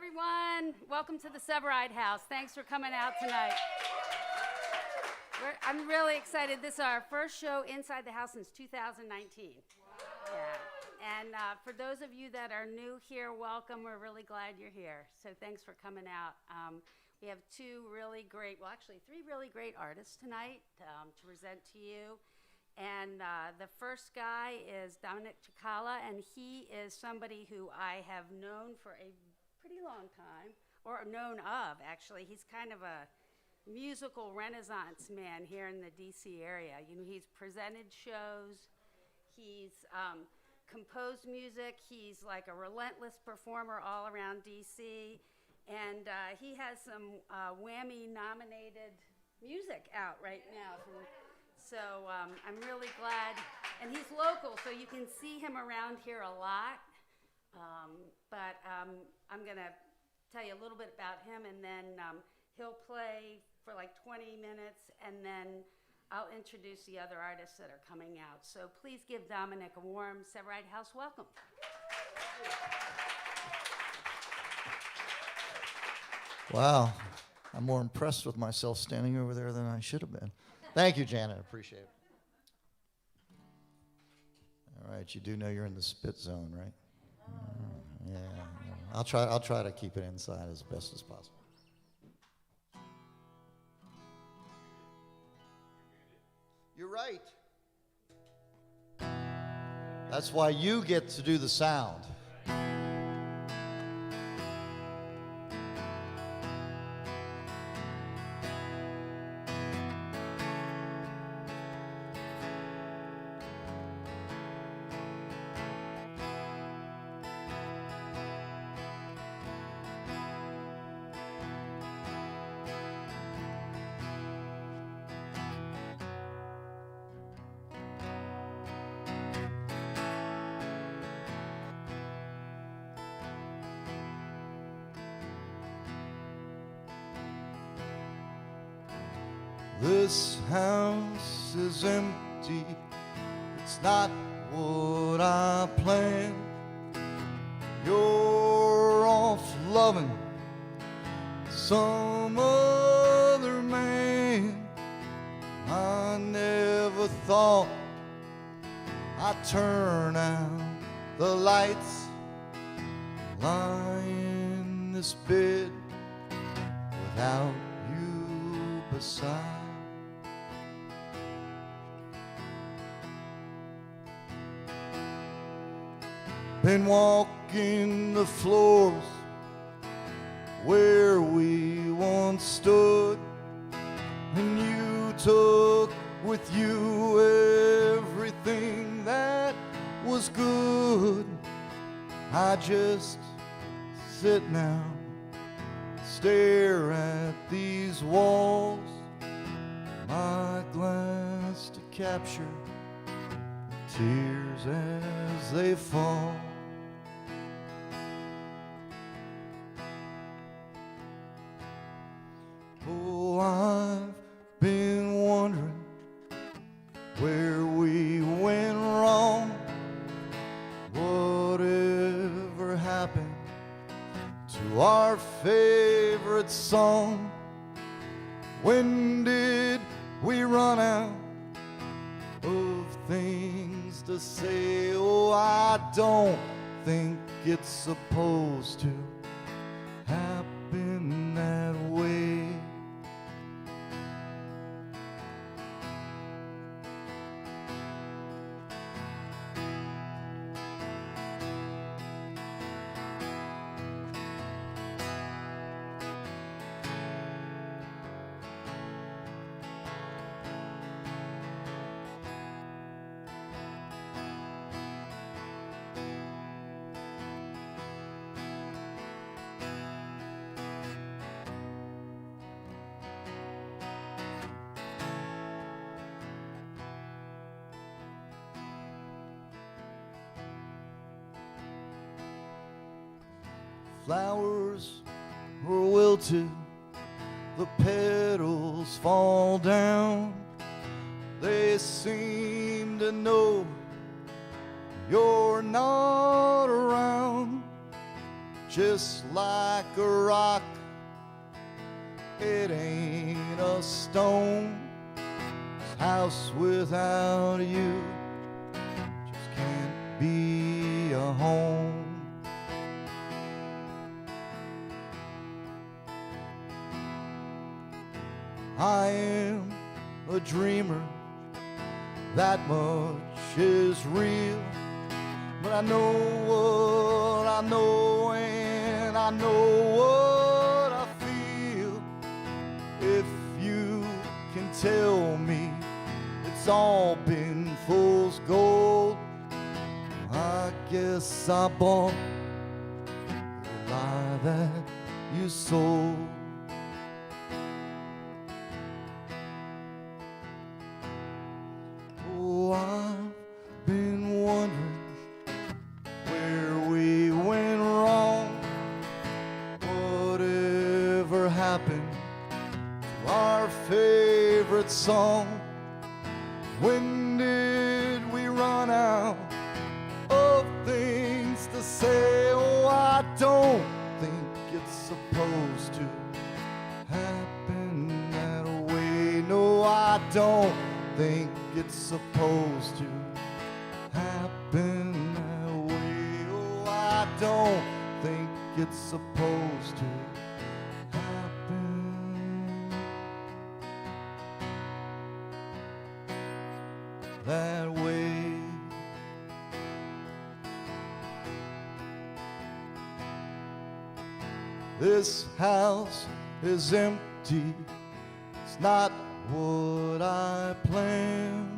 everyone. Welcome to the Sevareid house. Thanks for coming out tonight. I'm really excited. This is our first show inside the house since 2019. Wow. Yeah. And for those of you that are new here, welcome. We're really glad you're here. So thanks for coming out. We have three really great artists tonight to present to you. And the first guy is Dominic Chikala, and he is somebody who I have known for a pretty long time, or known of, actually. He's kind of a musical renaissance man here in the D.C. area. You know, he's presented shows, he's composed music, he's like a relentless performer all around D.C., and he has some Whammy-nominated music out right now. So I'm really glad, and he's local, so you can see him around here a lot. But I'm going to tell you a little bit about him, and then he'll play for like 20 minutes, and then I'll introduce the other artists that are coming out. So please give Dominic a warm Sevareid House welcome. Wow, I'm more impressed with myself standing over there than I should have been. Thank you, Janet. I appreciate it. All right, you do know you're in the spit zone, right? Yeah. I'll try to keep it inside as best as possible. You're right. That's why you get to do the sound. This house is empty, it's not what I planned. You're off loving some other man. I never thought I'd turn out the lights, lie in this bed without you beside. Been walking the floors where we once stood, and you took with you everything that was good. I just sit now, stare at these walls, my glass to capture tears as they fall. Oh, I've been wondering where we went wrong. Whatever happened to our favorite song? When did we run out of things to say? Oh, I don't think it's supposed to happen that way. Flowers were wilted, the petals fall down. They seem to know you're not around. just like a rock. It ain't a stone. This house without you just can't be a home. I am a dreamer, that much is real. But I know what I know, and I know what I feel. If you can tell me it's all been fool's gold, I guess I bought the lie that you sold. Oh, I've been wondering where we went wrong. Whatever happened to our favorite song? When did we run out of things to say? Oh, I don't think it's supposed to happen that way. No, I don't think it's supposed to happen that way. Oh, I don't think it's supposed to happen that way. This house is empty. It's not what I planned.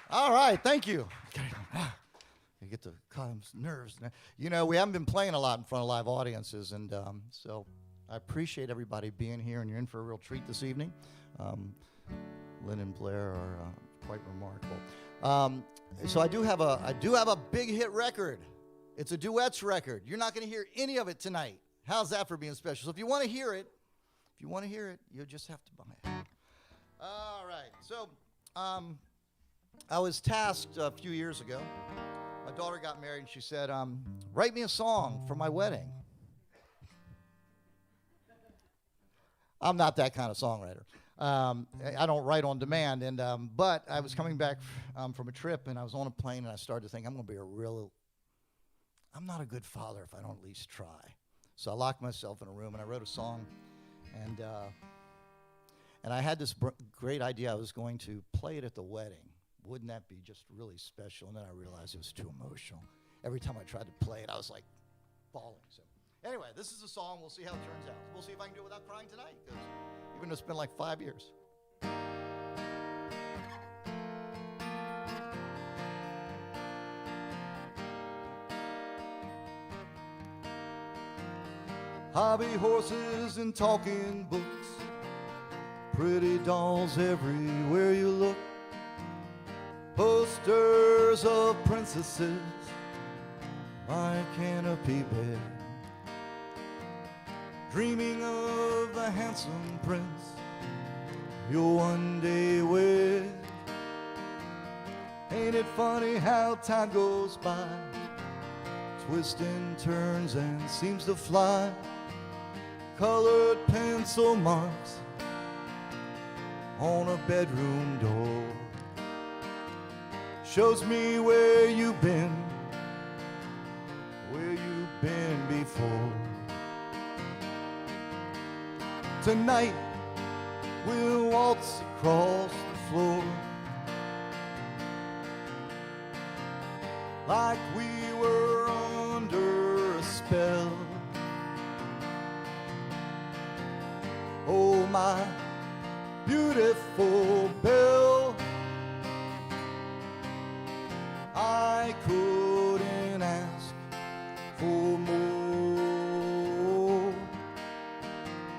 All right, thank you. You get to calm nerves. You know, we haven't been playing a lot in front of live audiences, and so I appreciate everybody being here, and you're in for a real treat this evening. Lynne and Blair are quite remarkable. So I do have a big hit record. It's a duets record. You're not going to hear any of it tonight. How's that for being special? So if you want to hear it, you'll just have to buy it. All right. So I was tasked a few years ago. My daughter got married, and she said, write me a song for my wedding. I'm not that kind of songwriter. I don't write on demand, but I was coming back from a trip, and I was on a plane, and I started to think, I'm not a good father if I don't at least try. So I locked myself in a room, and I wrote a song, and I had this great idea. I was going to play it at the wedding. Wouldn't that be just really special? And then I realized it was too emotional. Every time I tried to play it, I was like bawling. So anyway, this is a song. We'll see how it turns out. We'll see if I can do it without crying tonight, because even though it's been like 5 years. Hobby horses and talking books, pretty dolls everywhere you look, posters of princesses, my canopy bed, dreaming of the handsome prince you'll one day wed. Ain't it funny how time goes by, twists and turns and seems to fly, colored pencil marks on a bedroom door, shows me where you've been before. Tonight we'll waltz across the floor like we were under a spell. Oh, my beautiful belle, I couldn't ask for more.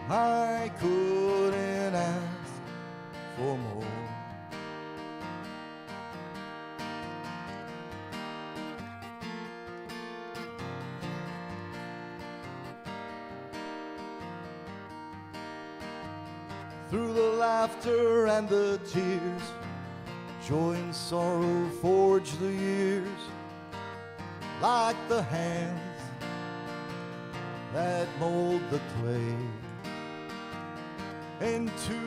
I couldn't ask for more. Through the laughter and the tears, Joy and sorrow forge the years like the hands that mold the clay into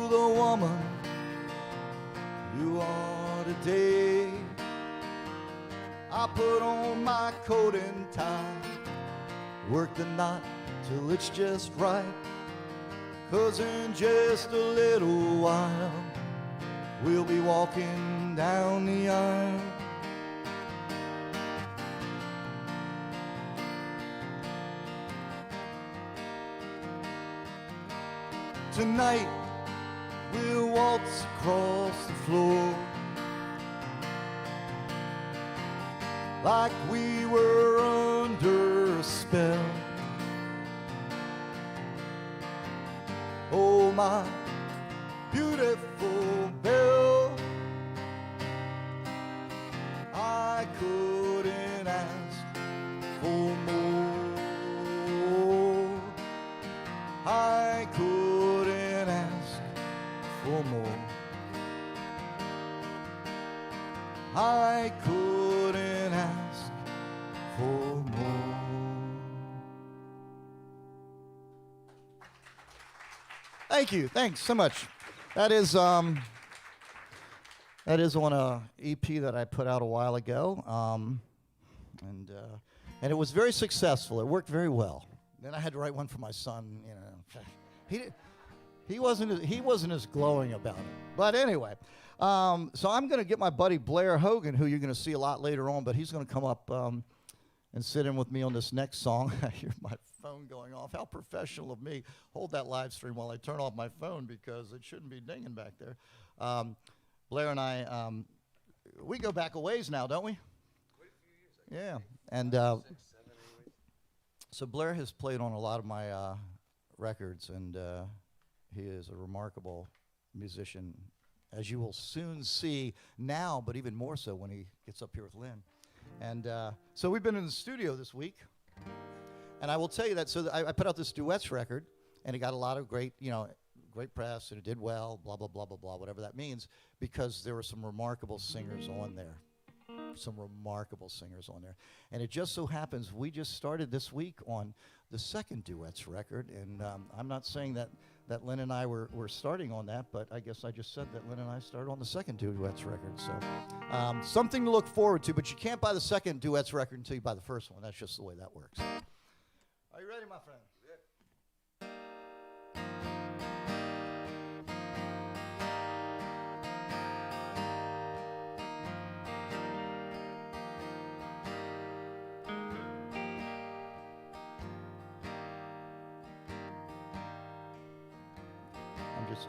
the woman you are today. I put on my coat and tie, work the knot till it's just right, 'cause in just a little while we'll be walking down the aisle. Tonight we'll waltz across the floor like we were under a spell. Oh, my beautiful belle, I couldn't ask for more. I couldn't ask for more. I couldn't ask for more. Thank you. Thanks so much. That is on a EP that I put out a while ago, and it was very successful. It worked very well. Then I had to write one for my son. You know, he wasn't as glowing about it. But anyway, so I'm going to get my buddy Blair Hogan, who you're going to see a lot later on, but he's going to come up and sit in with me on this next song. I hear my phone going off. How professional of me. Hold that live stream while I turn off my phone because it shouldn't be dinging back there. Blair and I, we go back a ways now, don't we? Quite a few years, Yeah. And 6, 7, 8 weeks. so Blair has played on a lot of my records, and he is a remarkable musician, as you will soon see now, but even more so when he gets up here with Lynne. And so we've been in the studio this week, and I will tell you that. So I put out this duets record, and it got a lot of great press, and it did well, blah, blah, blah, blah, blah, whatever that means, because there were some remarkable singers on there. And it just so happens we just started this week on the second duets record, and I'm not saying that Lynne and I were starting on that, but I guess I just said that Lynne and I started on the second duets record. So something to look forward to, but you can't buy the second duets record until you buy the first one. That's just the way that works. Are you ready, my friend?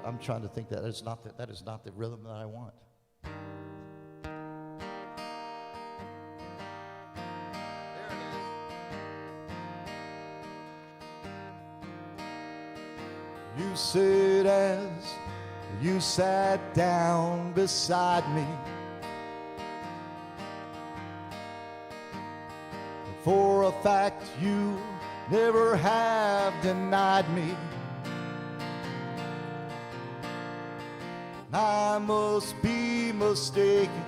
I'm trying to think that is not the rhythm that I want. There it is. You said as you sat down beside me, for a fact you never have denied me. I must be mistaken.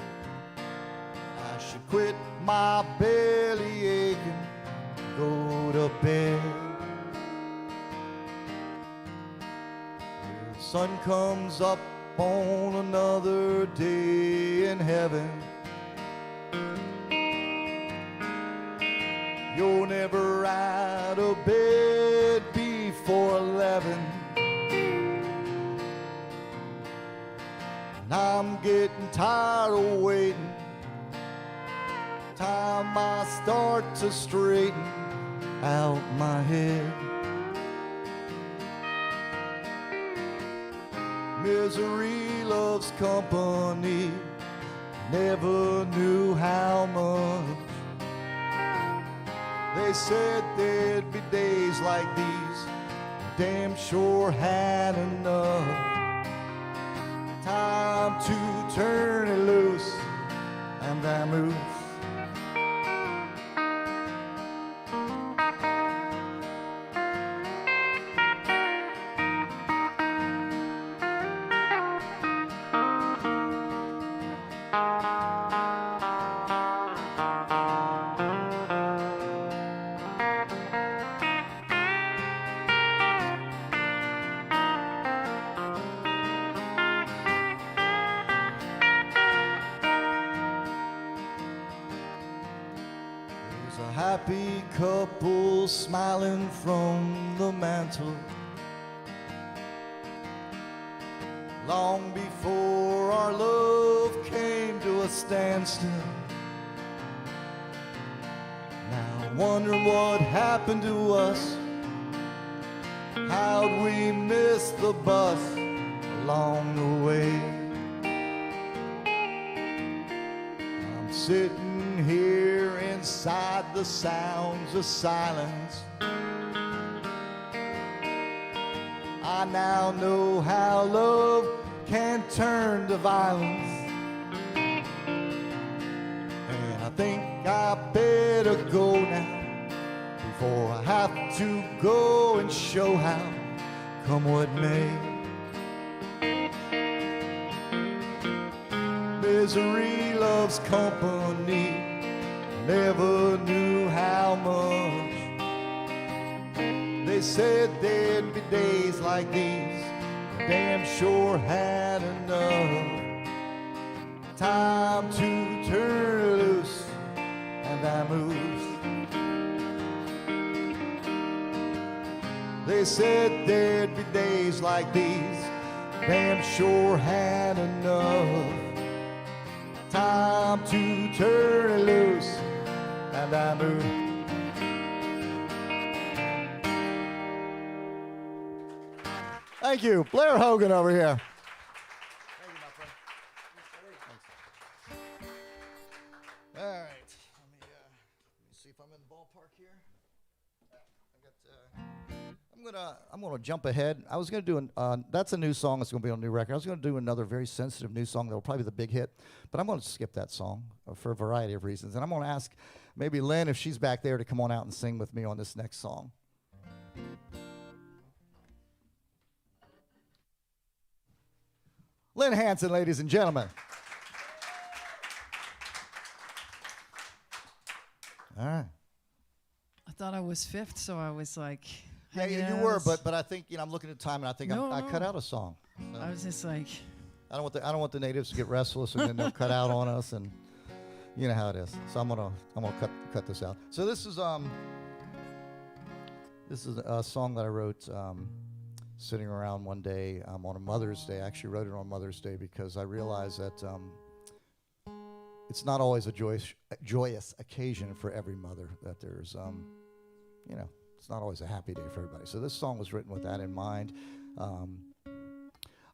I should quit my belly aching, go to bed. The sun comes up on another day in heaven. You're never out of bed before 11. I'm getting tired of waiting. Time I start to straighten out my head. Misery loves company, never knew how much. They said there'd be days like these, damn sure had enough. Time to turn it loose and vamoose. happy couple smiling from the mantle. Long before our love came to a standstill. Now wondering what happened to us. How'd we miss the bus along the way? I'm sitting here inside the sounds of silence. I now know how love can turn to violence. And I think I better go now before I have to go and show how, come what may. Misery loves company, never knew how much. They said there'd be days like these, damn sure had enough. Time to turn loose, and I moved. They said there'd be days like these, damn sure had enough. Time to turn loose, and I moved. Thank you. Blair Hogan over here. Thank you, my friend. All right. Let me see if I'm in the ballpark here. I'm gonna jump ahead. I was gonna do that's a new song. It's gonna be on a new record. I was gonna do another very sensitive new song that will probably be the big hit, but I'm gonna skip that song for a variety of reasons. And I'm gonna ask maybe Lynne, if she's back there, to come on out and sing with me on this next song. Lynne Hanson, ladies and gentlemen. All right. I thought I was fifth, so I was like, Yeah, you were, but I think, I'm looking at time, and I think I cut out a song. So I was just like, I don't want the natives to get restless, and then they'll cut out on us, and you know how it is. So I'm gonna cut this out. So this is a song that I wrote sitting around one day on a Mother's Day. I actually wrote it on Mother's Day because I realized that it's not always a joyous occasion for every mother. That there's it's not always a happy day for everybody. So this song was written with that in mind.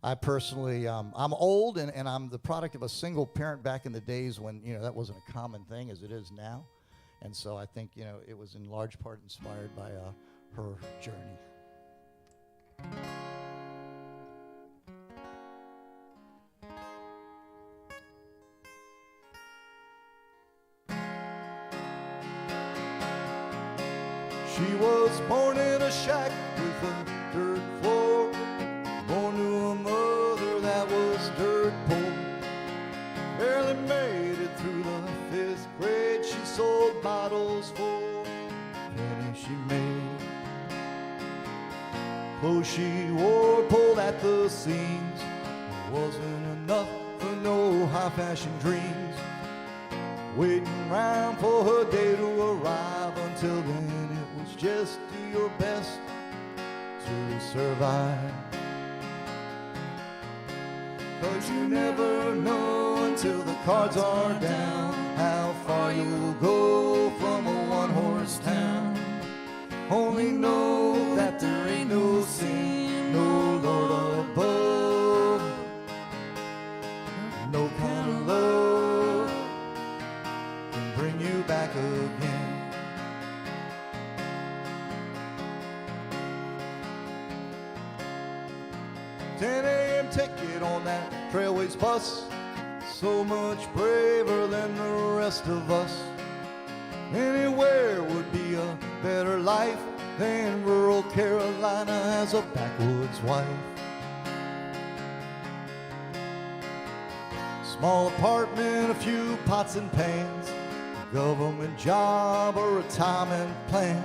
I personally, I'm old, and I'm the product of a single parent back in the days when, that wasn't a common thing as it is now. And so I think, it was in large part inspired by her journey. She was born in a shack with a dirt floor, born to a mother that was dirt poor. Barely made it through the 5th grade. She sold bottles for pennies she made. Clothes she wore pulled at the seams. It wasn't enough for no high-fashion dreams. Waiting round for her day to arrive. Until then it was just do your best to survive. 'Cause you never know until the cards are down how far you'll go from a one-horse town. Only know that there ain't no sin, no Lord above, no kind of love can bring you back again. 10 a.m. ticket on that Trailways bus, so much braver than the rest of us. Anywhere would be a better life than rural Carolina as a backwoods wife. Small apartment, a few pots and pans, a government job, a retirement plan.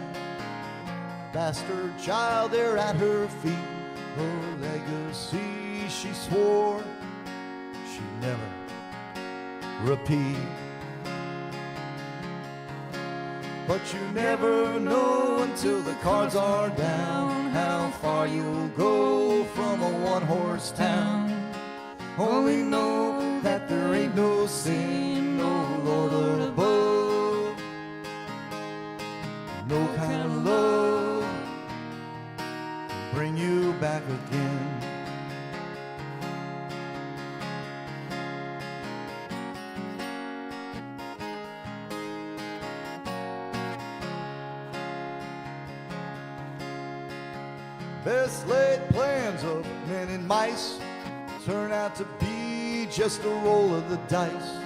Bastard child there at her feet, her legacy she swore she'd never repeat. But you never know until the cards are down how far you'll go from a one-horse town. Only know that there ain't no sin, no Lord above, no kind of love can bring you back again. Best laid plans of men and mice turn out to be just a roll of the dice.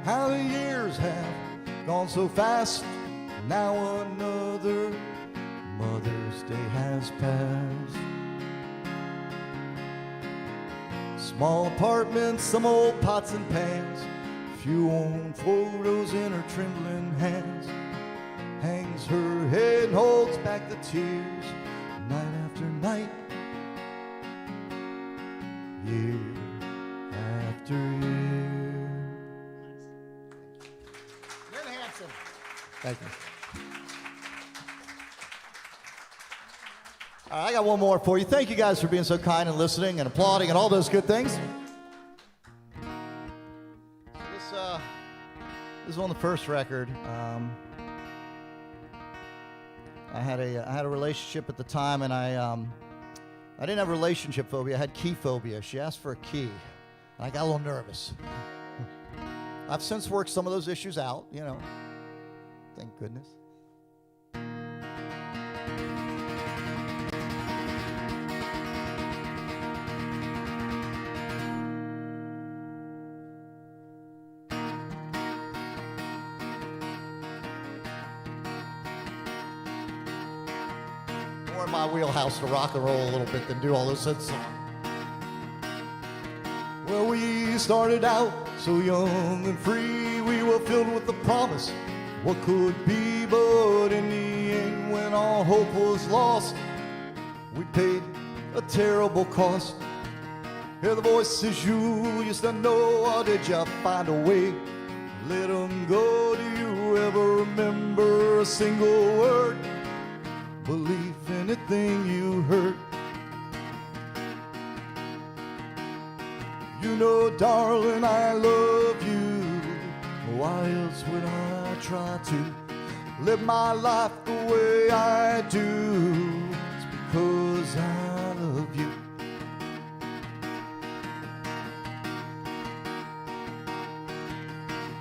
How the years have gone so fast. Now another Mother's Day has passed. Small apartments, some old pots and pans, few old photos in her trembling hands. Hangs her head and holds back the tears, night after night, year after year. Lynne Hanson. Thank you. All right, I got one more for you. Thank you guys for being so kind and listening and applauding and all those good things. This is on the first record. I had a relationship at the time, and I didn't have relationship phobia. I had key phobia. She asked for a key, and I got a little nervous. I've since worked some of those issues out, you know. Thank goodness. More in my wheelhouse to rock and roll a little bit than do all those hits. Well, we started out so young and free. We were filled with the promise what could be, but in the end, when all hope was lost, we paid a terrible cost. Hear the voices you used to know, or did you find a way? Let them go. Do you ever remember a single word? Believe anything you heard. You know, darling, I love you. Why else would I try to live my life the way I do? It's because I love you.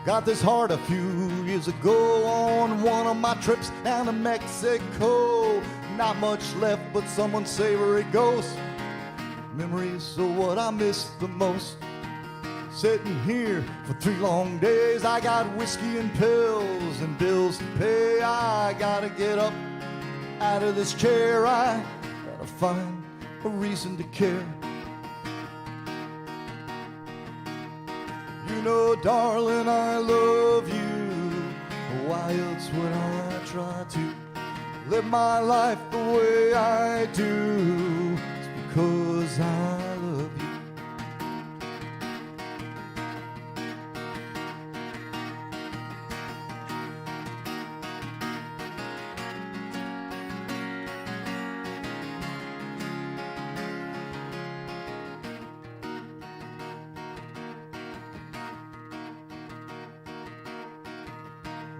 Got this heart a few years ago on one of my trips down to Mexico. Not much left but someone's savory ghost. Memories of what I miss the most. Sitting here for 3 long days. I got whiskey and pills and bills to pay. I gotta get up out of this chair. I gotta find a reason to care. You know, darling, I love you. Why else would I try to live my life the way I do? It's because I love you.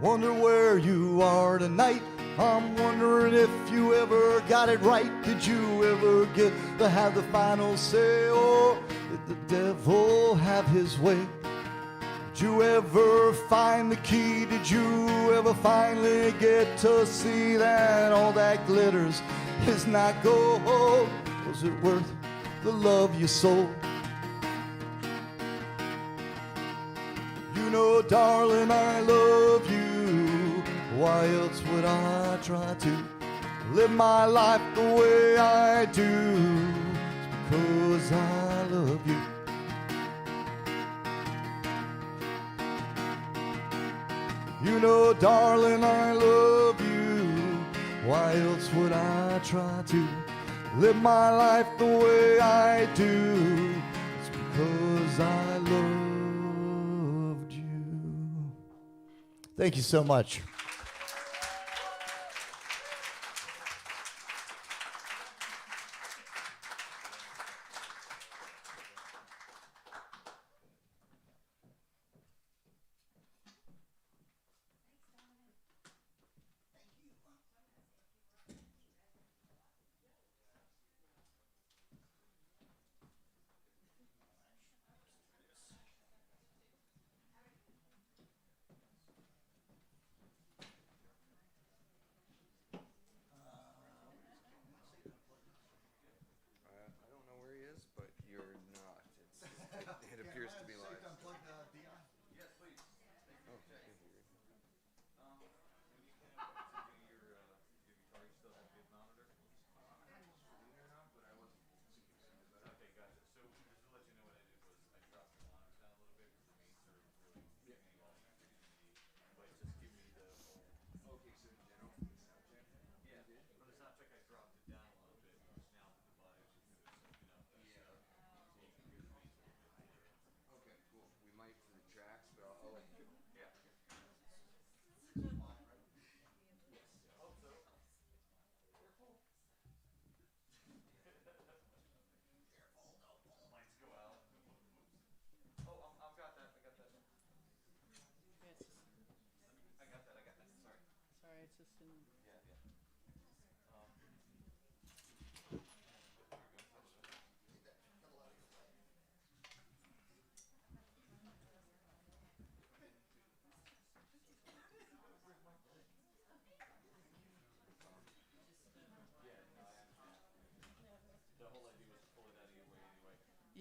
Wonder where you are tonight. I'm wondering if you ever got it right. Did you ever get to have the final say, or did the devil have his way? Did you ever find the key? Did you ever finally get to see that all that glitters is not gold? Was it worth the love you sold? You know, darling, I love you. Why else would I try to live my life the way I do? It's because I love you. You know, darling, I love you. Why else would I try to live my life the way I do? It's because I loved you. Thank you so much.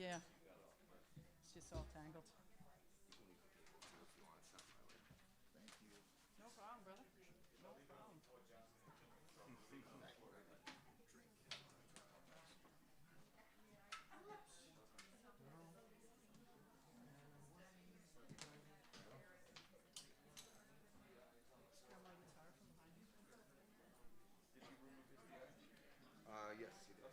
Yeah. It's just all tangled. No problem, brother. No problem. Yes, he did.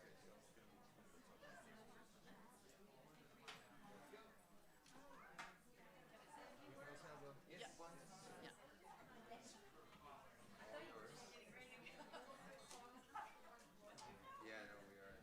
Yeah, no, we are.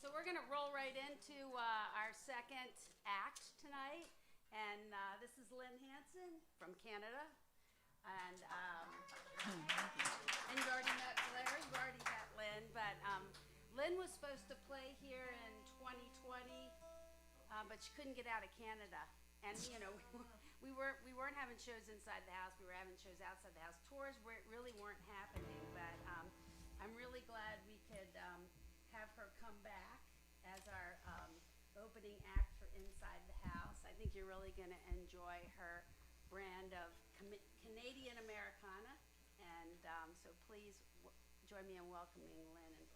So we're going to roll right into our second act tonight. And this is Lynne Hanson from Canada. And you've already met Blair. You've already met Lynne. But Lynne was supposed to play here in 2020, but she couldn't get out of Canada. And, you know, we weren't having shows inside the house. We were having shows outside the house. Tours really weren't happening. But I'm really glad we could have her come back as our opening act for Inside the House. I think you're really going to enjoy her brand of Canadian Americana. And so please join me in welcoming Lynne and Blair.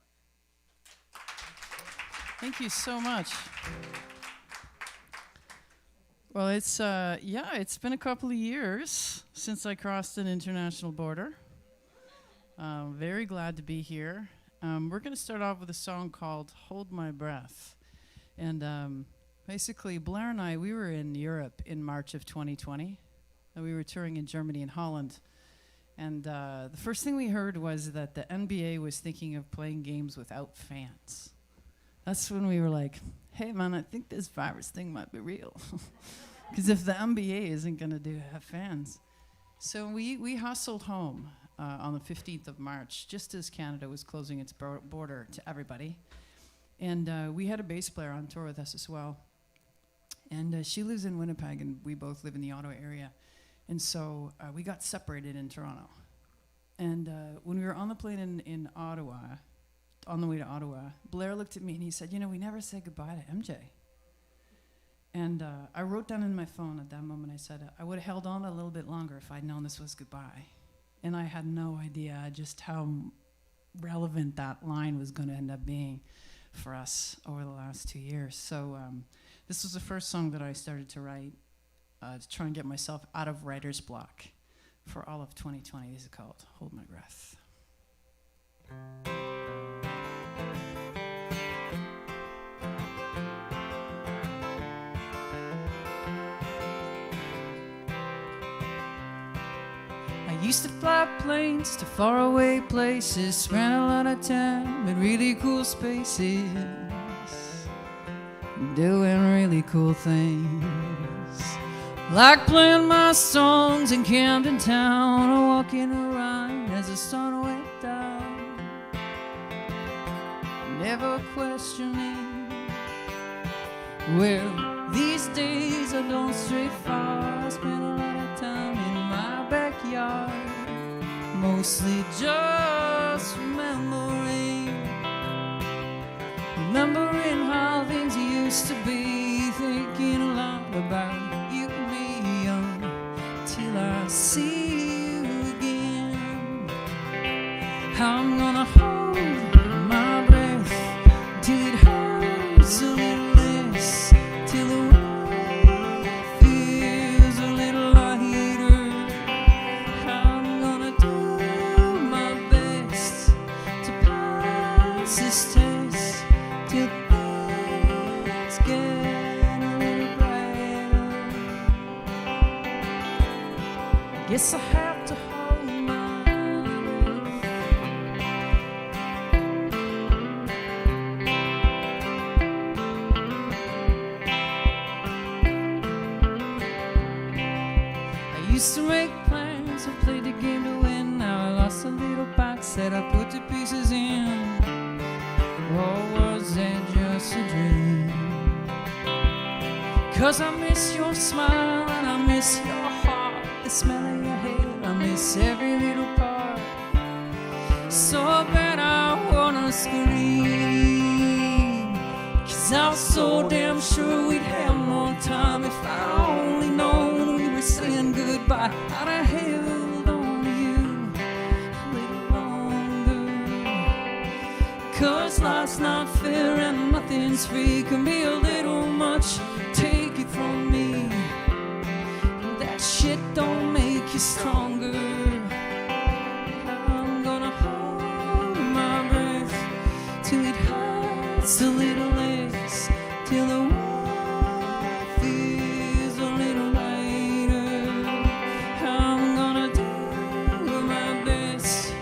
Thank you so much. Well, it's been a couple of years since I crossed an international border. Very glad to be here. We're going to start off with a song called Hold My Breath. And basically, Blair and I, we were in Europe in March of 2020. And we were touring in Germany and Holland. And the first thing we heard was that the NBA was thinking of playing games without fans. That's when we were like, hey, man, I think this virus thing might be real. Because if the NBA isn't going to have fans. So we hustled home on the 15th of March, just as Canada was closing its border to everybody. And we had a bass player on tour with us as well. And she lives in Winnipeg, and we both live in the Ottawa area. And so we got separated in Toronto. And when we were on the plane in Ottawa, on the way to Ottawa, Blair looked at me and he said, you know, we never said goodbye to MJ. And I wrote down in my phone at that moment, I said, I would have held on a little bit longer if I'd known this was goodbye. And I had no idea just how relevant that line was going to end up being for us over the last 2 years. So this was the first song that I started to write to try and get myself out of writer's block for all of 2020. This is called Hold My Breath. I used to fly planes to faraway places, spent a lot of time in really cool spaces, doing really cool things, like playing my songs in Camden Town or walking around as the sun went down, never questioning. Well, these days I don't stray far, I spend a lot of time in my backyard, mostly just remembering how things used to be, thinking a lot about you and me until I see you again. I'm gonna hold my breath till it hurts a little less, till the world feels a little lighter. I'm gonna do my best to pass this test till things get a little brighter. Guess I have to hold my breath. Used to make plans and play the game to win. Now I lost a little box that I put the pieces in. Or was that just a dream? 'Cause I miss your smile and I miss your heart, the smell of your hair, I miss every little part. So bad I wanna scream, 'cause I was so damn sure we'd have more time. If I'd only known we were saying goodbye, I'd have held on to you a little longer. 'Cause life's not fair and nothing's free. Can be a little much, take it from me. That shit don't make you stronger. I'm gonna hold my breath till it hurts a little less, till the world feels a little lighter. I'm gonna do my best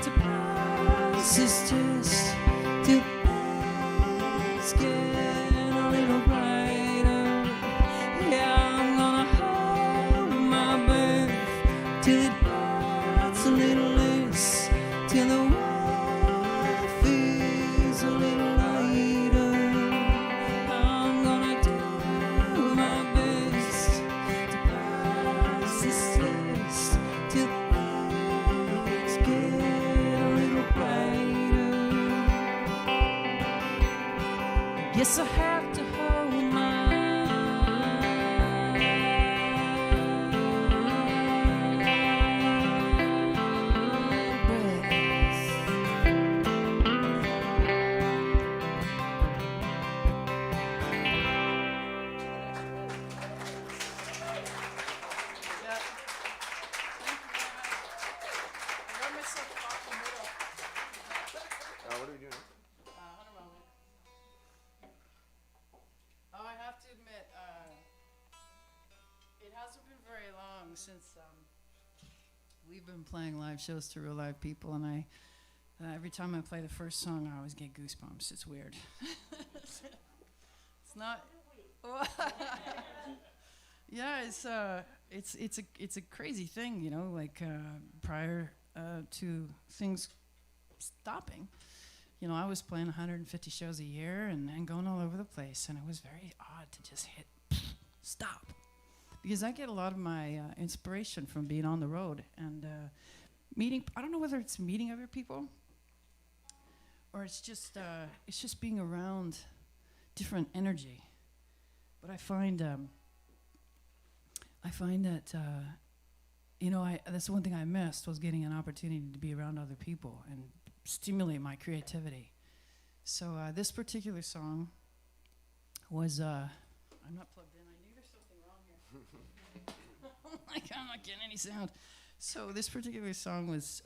to pass this test till things get a little brighter. Yeah, I'm gonna hold my breath till it hurts a little less, till the world feels a little lighter. I'm gonna do my best to pass this test till things get a little brighter. Yes, I have to hold my What are we doing? Oh, I have to admit, it hasn't been very long since we've been playing live shows to real live people, and every time I play the first song, I always get goosebumps. It's weird. It's not. Yeah, it's a crazy thing, you know. Like prior to things stopping, you know, I was playing 150 shows a year and going all over the place, and it was very odd to just hit stop, because I get a lot of my inspiration from being on the road and meeting. I don't know whether it's meeting other people or it's just being around different energy. But I find that you know, that's one thing I missed, was getting an opportunity to be around other people and stimulate my creativity. So this particular song was I'm not plugged in. I knew there's something wrong here. Like, I'm not getting any sound. So this particular song was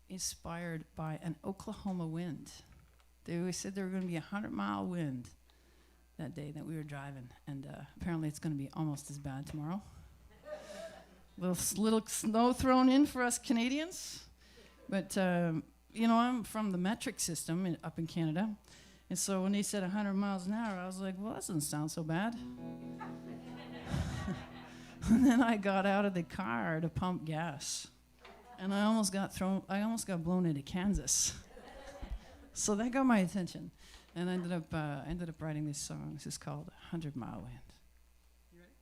inspired by an Oklahoma wind. They always said there were going to be a 100-mile wind that day that we were driving, and apparently it's going to be almost as bad tomorrow. Little snow thrown in for us Canadians, but you know, I'm from the metric system up in Canada, and so when they said 100 miles an hour, I was like, well, that doesn't sound so bad. And then I got out of the car to pump gas, and I almost got blown into Kansas. So that got my attention, and I ended up writing this song. This is called 100 Mile Wind. You ready?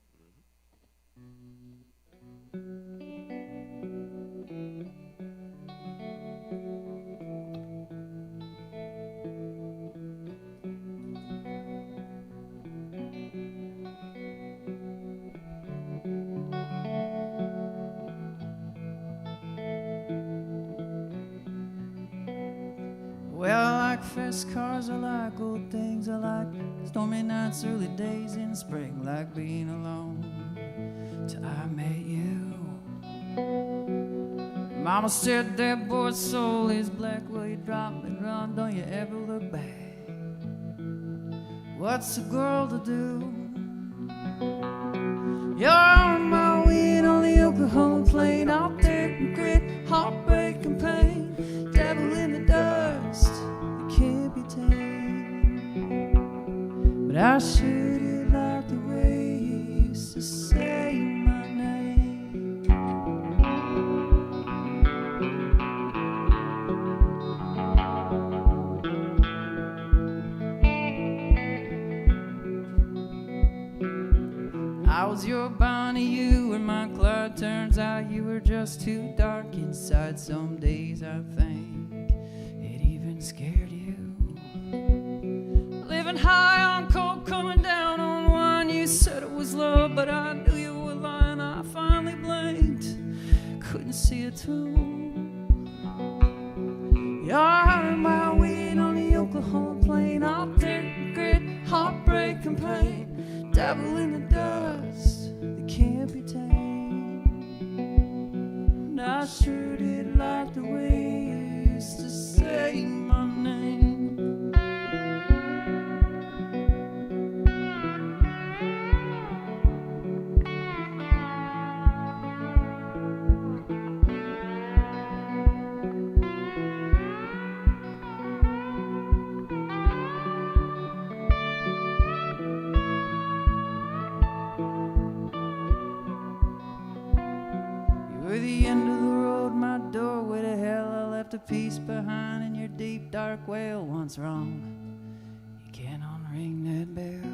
Well, I like fast cars, I like old things, I like stormy nights, early days in spring, like being alone till I met you. Mama said that boy's soul is black. Well, you drop and run, don't you ever look back. What's a girl to do? You're on my wind on the Oklahoma plain, out there in grit, heartbreak and pain. Devil in the dust, it can't be tamed. But I sure did like the way you used to say my name. was your Bonnie, you were my Clyde. Turns out you were just too dark inside. Some days I think it even scared you. Living high on coke, coming down on wine. You said it was love, but I knew you were lying. I finally blinked, couldn't see it through. Yeah, I heard my weed on the Oklahoma plain. I'll take grit, heartbreak and pain. Devil in the dust that can't be tamed. And I sure did like the way you used to say my name. You're the end of the road, my doorway to hell. I left a piece behind in your deep dark well. Once wrong, you can't unring that bell.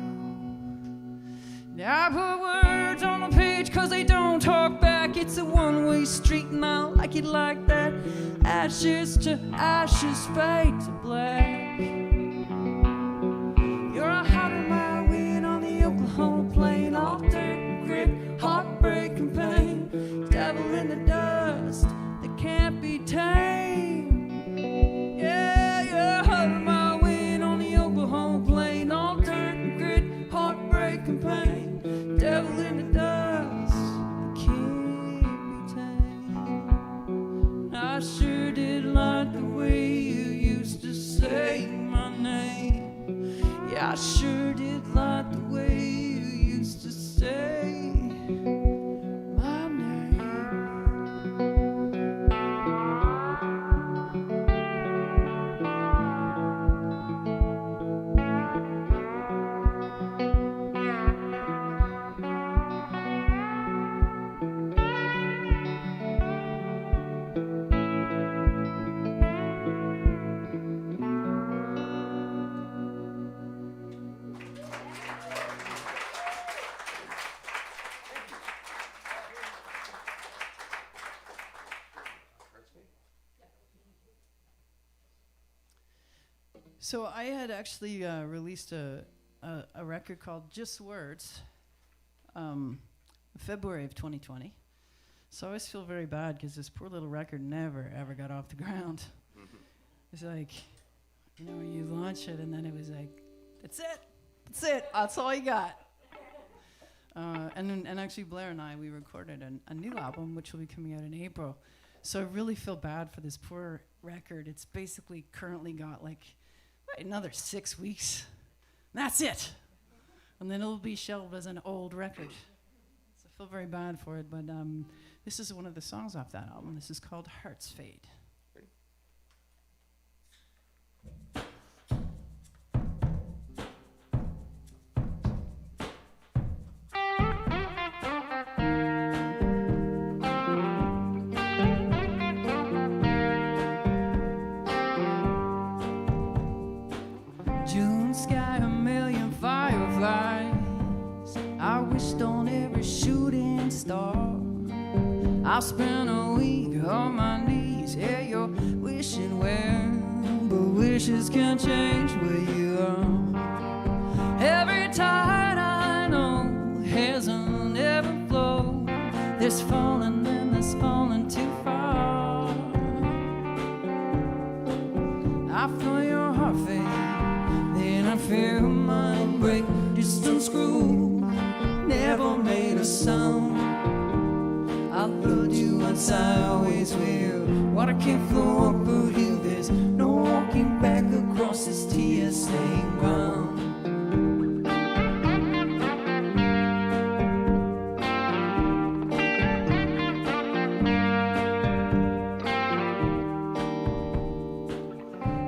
Now I put words on the page cause they don't talk back. It's a one-way street and I like it like that. Ashes to ashes, fade to black. You're a 100-mile wind on the Oklahoma plain. All dirt and grit, heartbreak and pain. Devil in the dust that can't be tamed. Yeah, you're a 100-mile wind on the Oklahoma plain. All dirt and grit, heartbreak and pain. Devil in the dust that can't be tamed. I sure did like the way you used to say my name. Yeah, I sure did like the way you used to say my name. So I had actually released a record called Just Words February of 2020. So I always feel very bad because this poor little record never, ever got off the ground. It's like, you know, you launch it and then it was like, that's it, that's all you got. And actually Blair and I, we recorded a new album which will be coming out in April. So I really feel bad for this poor record. It's basically currently got like another 6 weeks. That's it. And then it'll be shelved as an old record. So I feel very bad for it, but this is one of the songs off that album. This is called Hearts Fade. June sky, a million fireflies. I wished on every shooting star. I spent a week on my knees. Yeah, you're wishing where, but wishes can change where you are. Every tide I know hasn't ever flowed. There's falling and there's falling too far. I feel your heart fade. Then I feel mine break. Distant screw never made a sound. I loved you once, I always will. Water can't flow up a hill. There's no walking back across this tear-stained ground.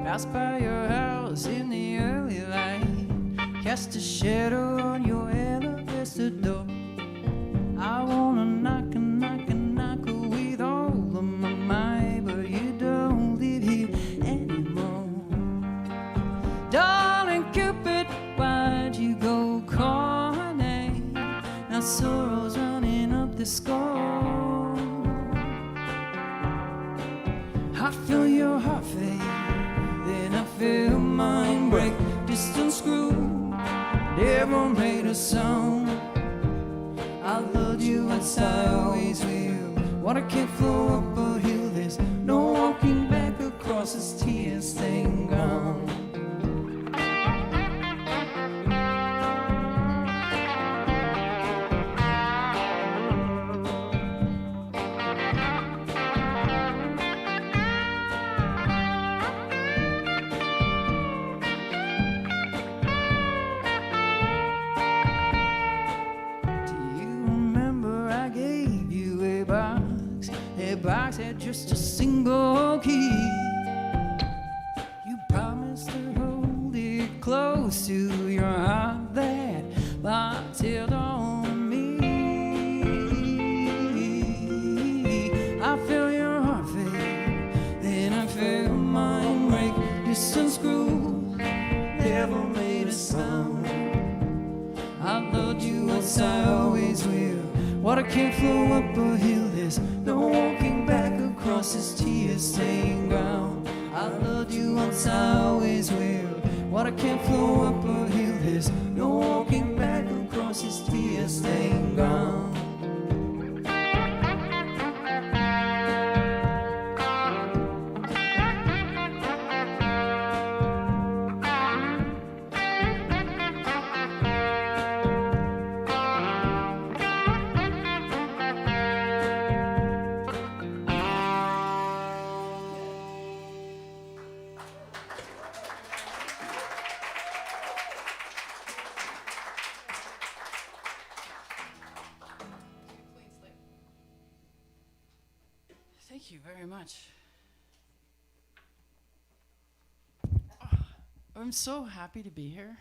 Passed by your house in the early light, cast a shadow on your elevator door. I wanna knock with all of my might, but you don't live here anymore. Darling, I feel your heart fade, then I feel mine break. Distant screw, never made a sound. I loved you as I always will. Water can't flow up a hill. There's no walking back across this tear-stained ground. Box had just a single key. You promised to hold it close to your heart. That box held on me. I feel your heart fade, then I feel mine break. Distant screw, never made a sound. I loved you as I always will. Water can't flow up a hill. There's no walking back across this tear-stained ground. I loved you once, I always will. Water can't flow up a hill. There's no walking back across this tear-stained ground. Thank you very much. I'm so happy to be here.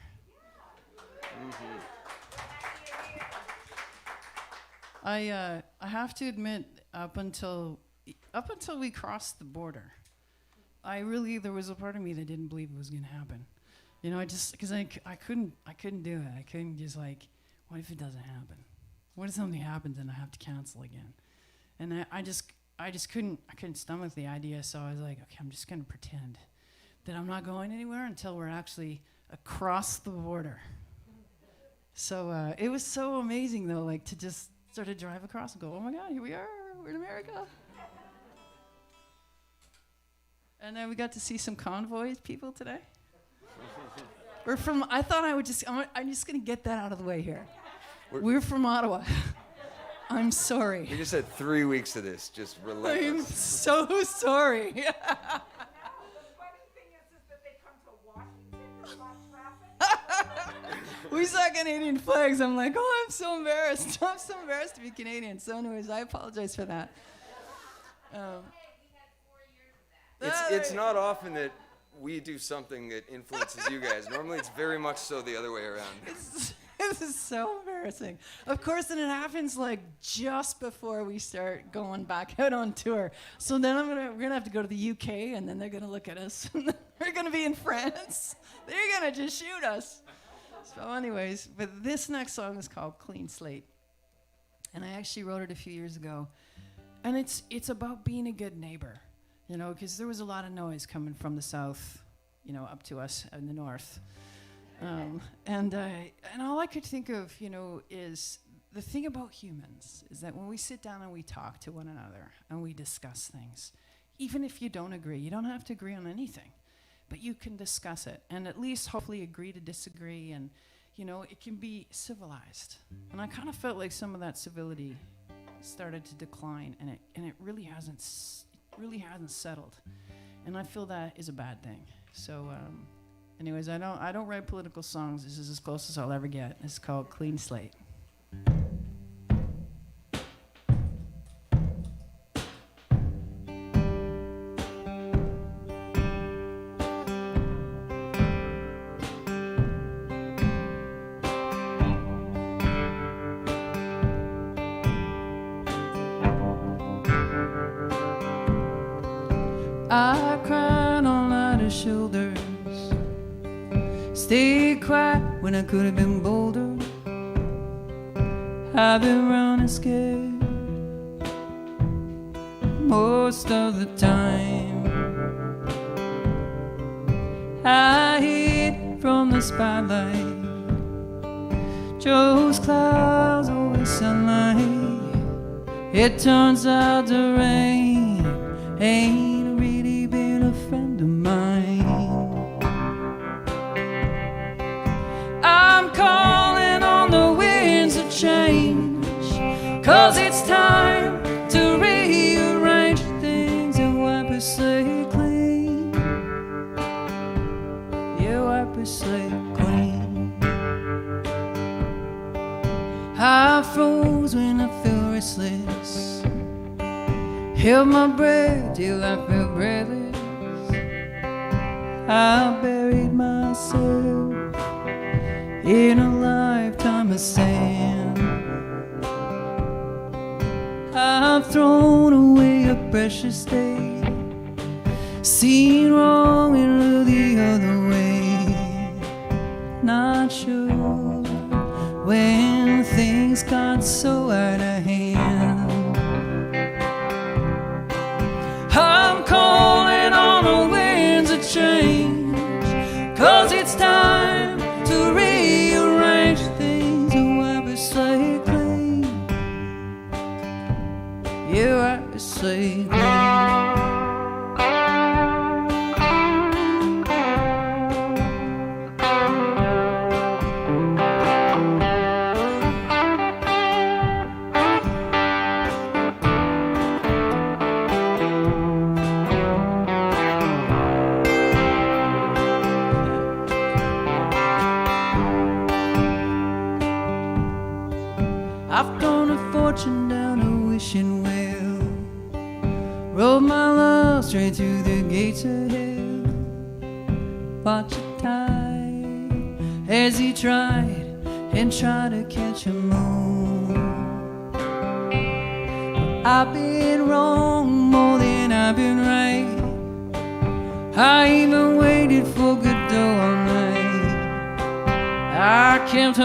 I have to admit, up until we crossed the border, there was a part of me that didn't believe it was going to happen. You know, because I couldn't do it. I couldn't just like, what if it doesn't happen? What if something happens and I have to cancel again? And I just couldn't stomach the idea. So I was like, okay, I'm just going to pretend that I'm not going anywhere until we're actually across the border. So it was so amazing though, like to just sort of drive across and go, oh my God, here we are, we're in America. And then we got to see some convoys people today. I thought I'm just gonna get that out of the way here. We're from Ottawa. I'm sorry. We just had 3 weeks of this, just relentless. I'm so sorry. The funny thing is that they come to Washington, there's a lot of traffic. We saw Canadian flags. I'm like, oh, I'm so embarrassed. I'm so embarrassed to be Canadian. So anyways, I apologize for that. It's not often that we do something that influences you guys. Normally it's very much so the other way around. This is so embarrassing. Of course, and it happens like just before we start going back out on tour. So then we're gonna have to go to the UK, and then they're gonna look at us. We're gonna be in France. They're gonna just shoot us. So anyways, but this next song is called Clean Slate. And I actually wrote it a few years ago. And it's about being a good neighbor, you know, because there was a lot of noise coming from the south, you know, up to us in the north. And all I could think of, you know, is the thing about humans is that when we sit down and we talk to one another and we discuss things, even if you don't agree, you don't have to agree on anything, but you can discuss it and at least hopefully agree to disagree, and, you know, it can be civilized. And I kind of felt like some of that civility started to decline, and it really hasn't settled, and I feel that is a bad thing. So anyways, I don't write political songs. This is as close as I'll ever get. It's called Clean Slate. I cried on lighter shoulders, stayed quiet when I could have been bolder. I've been running scared most of the time. I hid from the spotlight, chose clouds over sunlight. It turns out the rain ain't really been a friend of mine. I'm calling on the winds of change, 'cause it's time to rearrange things and wipe a slate clean. Yeah, wipe a slate clean. I froze when I feel restless, held my breath till I felt breathless. I buried myself in a lifetime of sand. I've thrown away a precious day, seen wrong and looked the other way. Not sure when things got so out of hand. I'm calling on the winds of change, 'cause it's time to rearrange things and wipe a slate clean. Yeah, wipe a slate clean. I've thrown a fortune down a wishing well, rode my love straight through the gates of hell. Watch it die as he tried and tried to catch a moon. I've been wrong more than I've been right. I even waited for Godot all night. I kept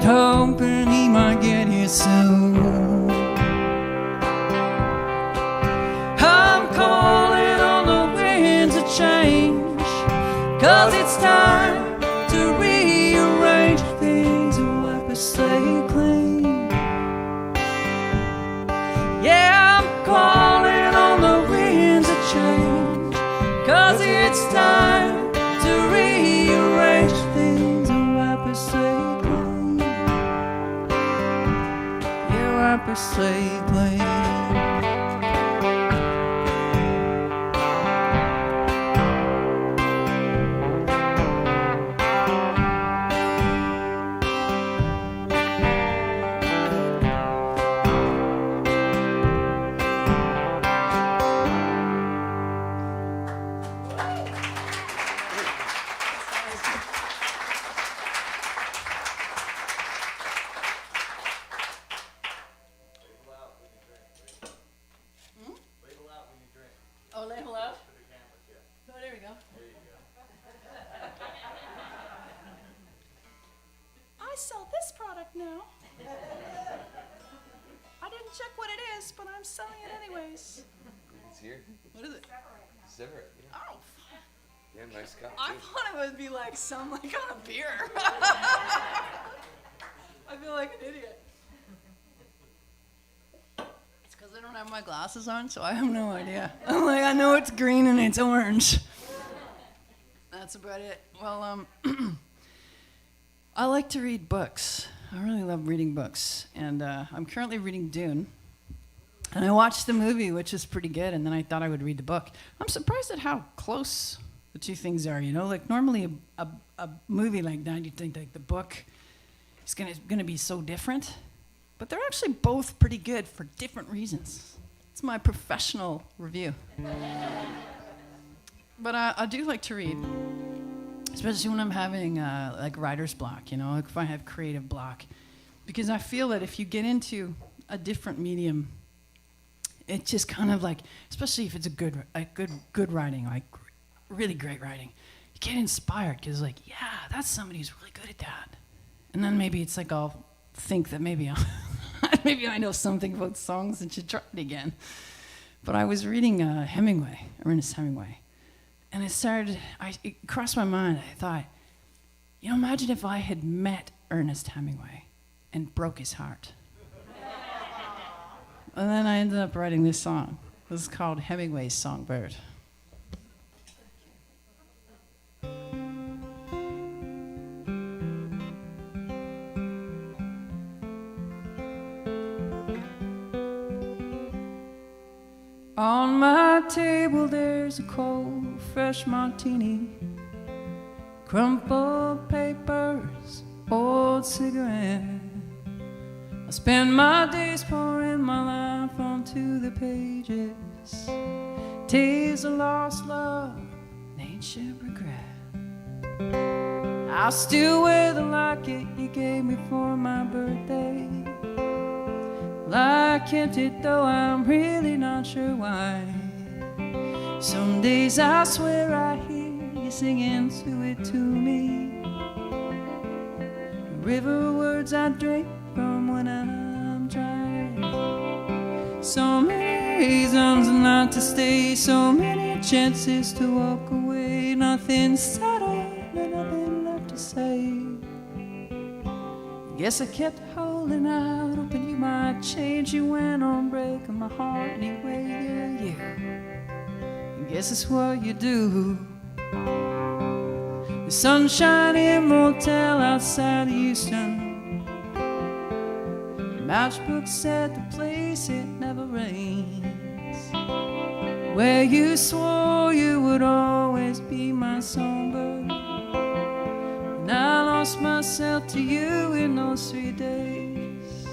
hoping he might get here soon. I'm calling on the winds of change, 'cause it's time to rearrange things and wipe a slate clean. Yeah, I'm calling on the winds of change, 'cause it's time to rearrange things and wipe a slate clean. Yeah, wipe a slate clean. Oh, label out? Oh, there we go. I sell this product now. I didn't check what it is, but I'm selling it anyways. It's here. What is it? Sevareid. Yeah. Oh, Yeah, nice cup I too. thought it would be like some like kind of beer. I feel like an idiot. It's because I don't have my glasses on, so I have no idea. I'm like, I know it's green and it's orange. That's about it. Well, I like to read books. I really love reading books, and I'm currently reading Dune. And I watched the movie, which is pretty good, and then I thought I would read the book. I'm surprised at how close the two things are, you know? Like, normally a movie like that, you'd think, like, the book is gonna be so different. But they're actually both pretty good for different reasons. It's my professional review. But I do like to read, especially when I'm having, like, writer's block, you know? Like, if I have creative block. Because I feel that if you get into a different medium, it's just kind of like, especially if it's good writing, like really great writing, you get inspired because like, yeah, that's somebody who's really good at that. And then maybe it's like I'll think that maybe I know something about songs and should try it again. But I was reading Ernest Hemingway, And it crossed my mind. I thought, imagine if I had met Ernest Hemingway and broke his heart. And then I ended up writing this song. This is called Hemingway's Songbird. On my table there's a cold, fresh martini, crumpled papers, old cigarette. I spend my days pouring my life onto the pages, tales of lost love, ancient regret. I still wear the locket you gave me for my birthday. Well, I kept it though I'm really not sure why. Some days I swear I hear you singing to it to me. The river words I drink from when I'm dry. So many reasons not to stay, so many chances to walk away. Nothing settled and nothing left to say. Guess I kept holding out, hoping you might change. You went on breaking my heart anyway, yeah. I guess it's what you do. The sunshine in motel outside of Houston. The matchbook said the place it never rains. Where you swore you would always be my songbird. And I lost myself to you in those 3 days.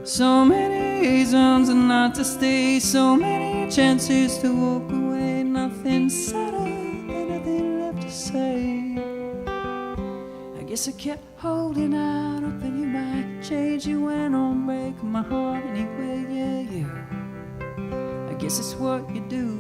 So many reasons not to stay, so many chances to walk away. Nothing settled and nothing left to say. I guess I kept holding out, hoping you might change. You went on breaking my heart anyway, yeah. I guess it's what you do.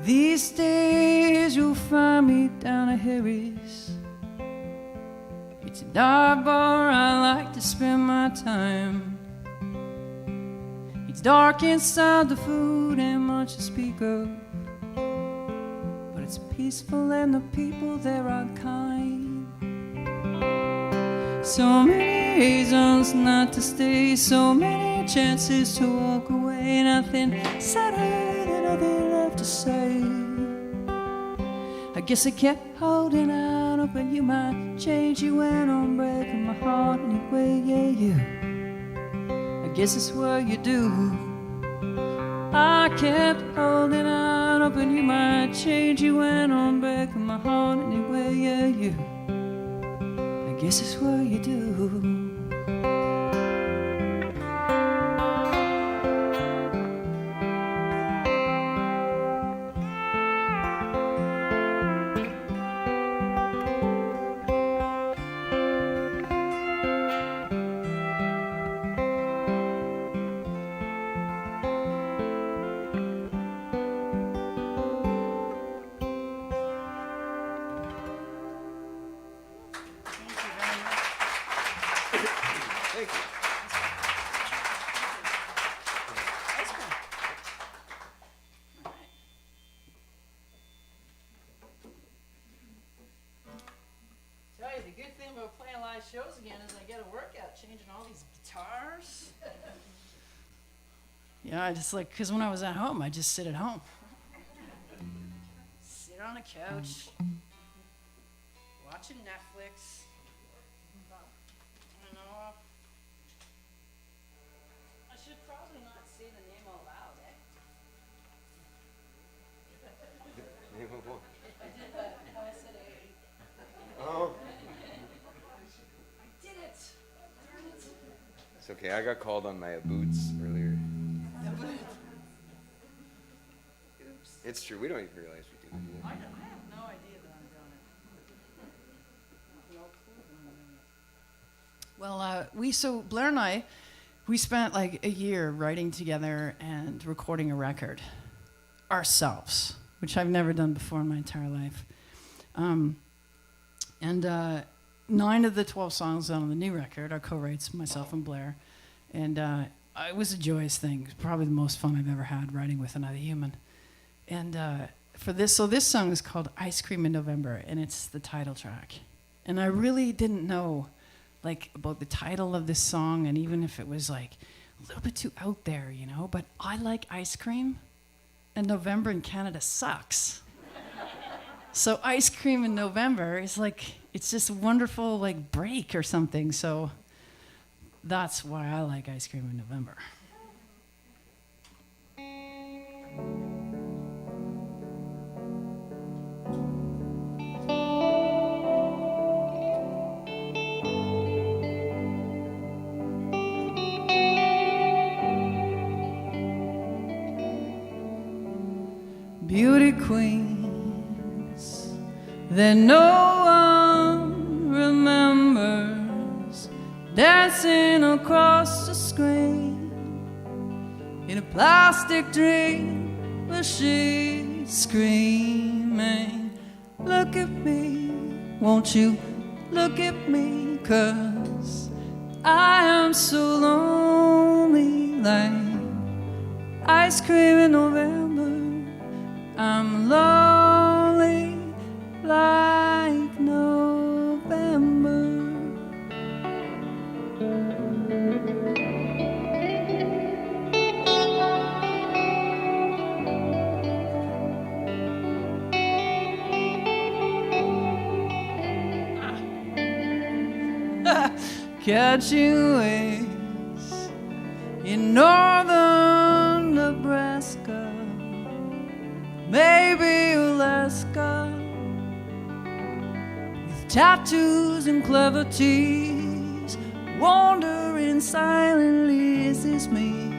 These days you'll find me down at Harry's. It's a dive bar I like to spend my time. It's dark inside, the food ain't much to speak of, but it's peaceful and the people there are kind. So many reasons not to stay, so many chances to walk away. Nothing settled and nothing left to say. I guess I kept holding out, hoping you might change. You went on breaking my heart anyway, yeah. I guess it's what you do. I kept holding out, hoping you might change. You went on breaking my heart anyway, yeah. I guess it's what you do. Thank you. Tell you, the good thing about playing live shows again is I get a workout changing all these guitars. Yeah, I just like, because when I was at home, I just sit at home. Sit on a couch, watching Netflix. You know, I should probably not say the name out loud, eh? Name of what? I did that. I said A. Oh. I did it. Darn it. It's okay. I got called on my boots earlier. Oops. It's true. We don't even realize we do it. I have no idea that I'm doing it. No clue what I'm doing it. Well, Blair and I, we spent like a year writing together and recording a record ourselves, which I've never done before in my entire life. And 9 of the 12 songs on the new record are co-writes, myself and Blair. And it was a joyous thing. It was probably the most fun I've ever had writing with another human. And this song is called Ice Cream in November, and it's the title track. And I really didn't know like about the title of this song, and even if it was like a little bit too out there, you know, but I like ice cream, and November in Canada sucks. So Ice Cream in November is like, it's just a wonderful like break or something. So that's why I like Ice Cream in November. Beauty queens that no one remembers, dancing across the screen in a plastic dream where she's screaming, look at me, won't you look at me, 'cause I am so lonely, like ice cream in November. I'm lonely like November. Catching waves in northern Nebraska, maybe Alaska, with tattoos and clever tease, wandering silently, is this me?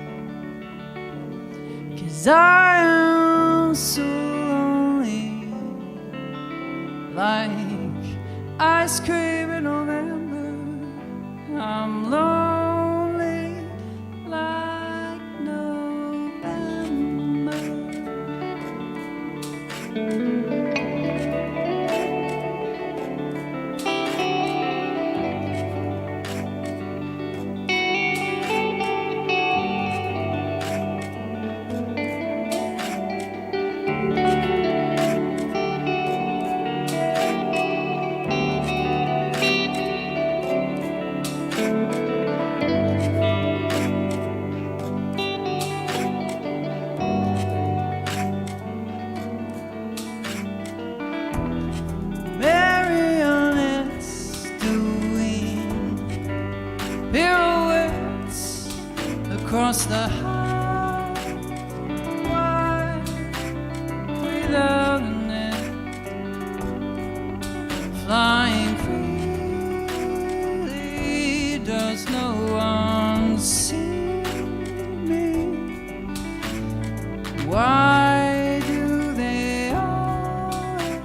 'Cause I am so lonely, like ice cream in November. I'm lonely like November. Marionettes doing pirouettes across the highway without a net, flying freely, does no one see me? Why do they always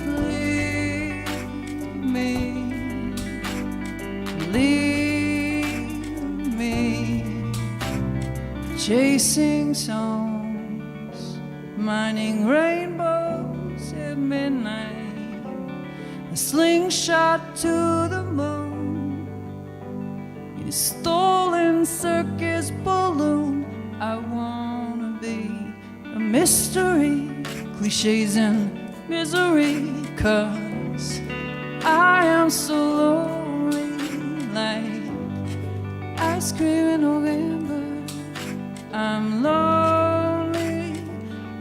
leave me? Leave me chasing songs, mining rainbows at midnight, a slingshot to the moon, in a stolen circus balloon. I wanna be a mystery, cliches and misery, 'cause I am so lonely, like ice cream in November. I'm lonely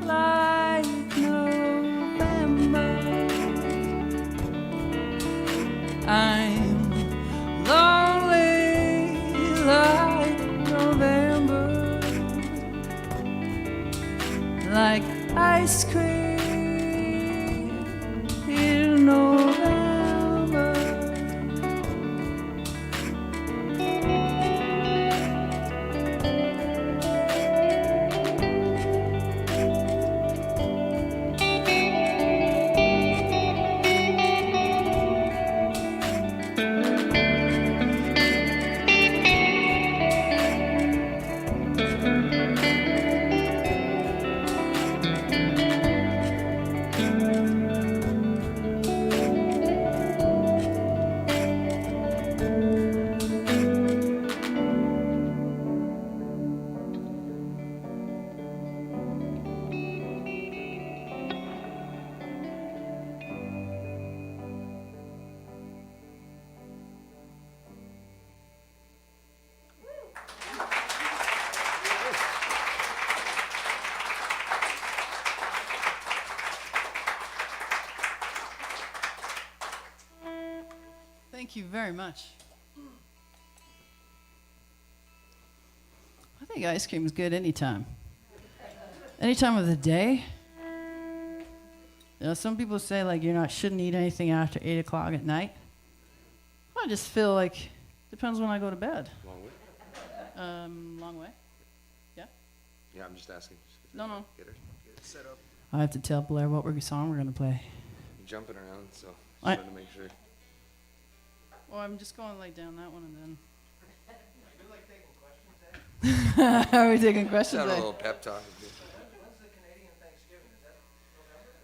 like November. I'm lonely like November, like ice cream in November. Thank you very much. I think ice cream is good anytime. Any time of the day. You know, some people say like shouldn't eat anything after 8 o'clock at night. I just feel like depends when I go to bed. Long way? Long way. Yeah. Yeah, I'm just asking. No. Get it set up. I have to tell Blair what song we're gonna play. You're jumping around, so just I- wanted to make sure. Well, I'm just going like down that one and then. Are we taking questions? Just have a eh? little pep talk.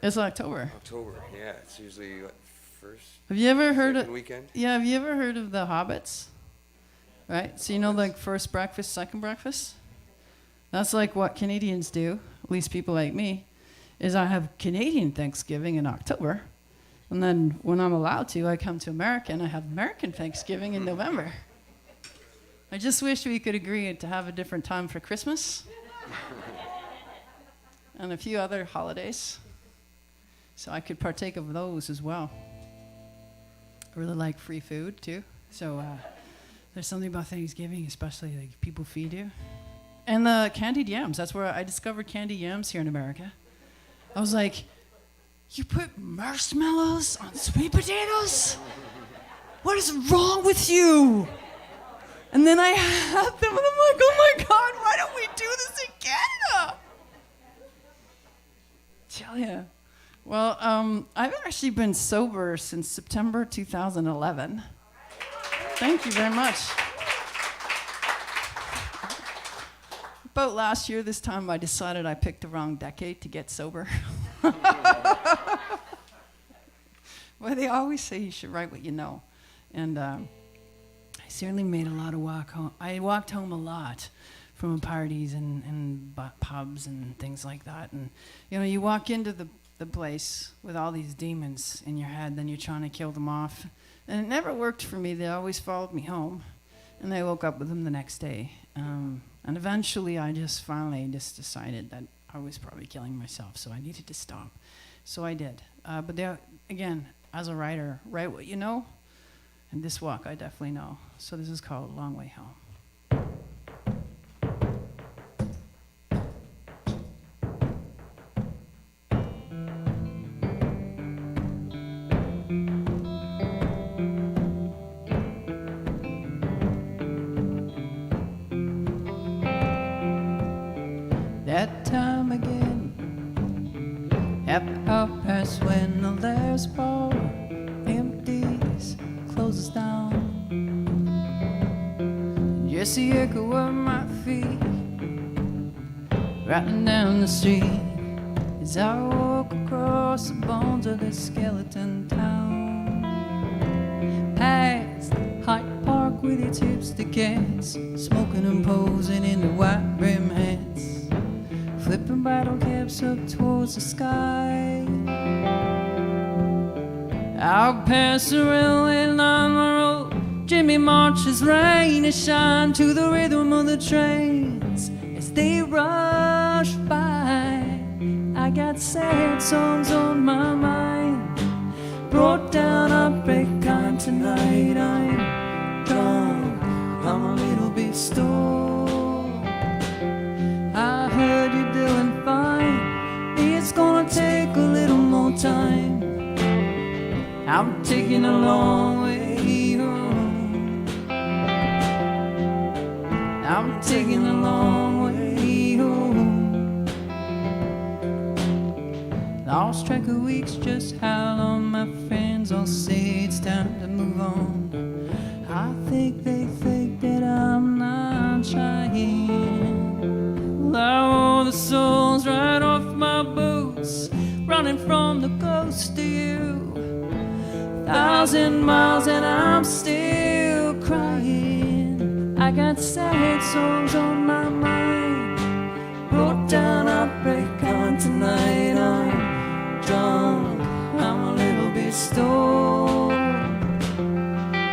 It's October. October, yeah. It's usually what, first, Have you ever heard of? second weekend. Yeah, have you ever heard of the Hobbits? Right? So like first breakfast, second breakfast? That's like what Canadians do, at least people like me, is I have Canadian Thanksgiving in October, and then when I'm allowed to, I come to America and I have American Thanksgiving in November. I just wish we could agree to have a different time for Christmas and a few other holidays, so I could partake of those as well. I really like free food too, so there's something about Thanksgiving, especially like people feed you. And the candied yams, that's where I discovered candied yams here in America. I was like, you put marshmallows on sweet potatoes? What is wrong with you? And then I had them and I'm like, oh my God, why don't we do this in Canada? Tell ya. Well, I've actually been sober since September 2011. Thank you very much. About last year, this time, I decided I picked the wrong decade to get sober. Well, they always say you should write what you know. And I certainly made a lot of walk home. I walked home a lot from parties and pubs and things like that. And, you walk into the place with all these demons in your head, then you're trying to kill them off. And it never worked for me. They always followed me home. And I woke up with them the next day. And eventually I finally decided that I was probably killing myself, so I needed to stop. So I did. But again, as a writer, write what you know. And this walk I definitely know. So this is called Long Way Home. That time again, at half past when the last bar empties, closes down. Just the echo of my feet riding down the street as I walk across the bones of this skeleton town. Past Hyde Park with its hipster cats, smoking and posing in the white brim hats, flipping bottle caps up towards the sky. I'll pass the railway line, the road. Jimmy marches rain and shine to the rhythm of the trains as they rush by. I got sad songs on my mind, brought down a break on tonight. I'm drunk, I'm a little bit stoned. I heard you're doing fine, it's gonna take a little more time. I'm taking a long way home. I'm taking a long way home. Lost track of weeks, just how long my friends all say it's time to move on. I think they think that I'm not trying. Well, I wore the soles right off my boots, running from the ghost of you. 1,000 miles and I'm still crying. I got sad songs on my mind, brought down a break on tonight. I'm drunk, I'm a little bit stoned.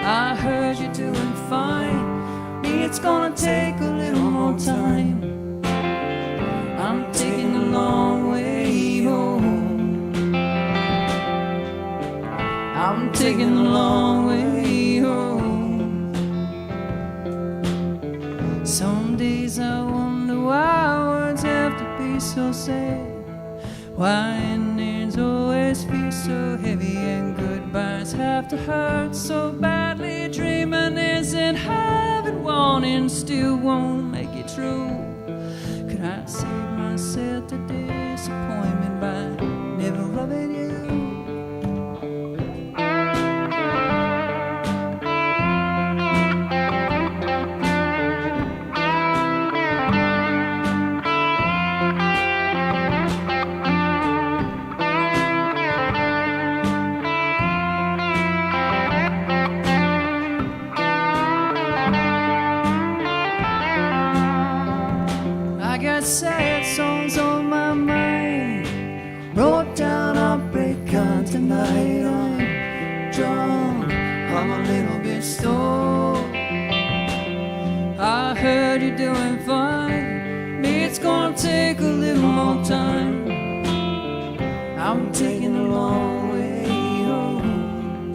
I heard you're doing fine, it's gonna take a little more time. I'm taking a long way home. I'm taking the long way home. Some days I wonder why words have to be so sad, why endings always feel so heavy and goodbyes have to hurt so badly. Dreaming isn't having, wanting still won't make it true. Could I save myself the disappointment by never loving you? I got sad songs on my mind, wrote down heartbreak on tonight. I'm drunk, I'm a little bit stoned. I heard you're doing fine, it's gonna take a little more time. I'm taking a long way home.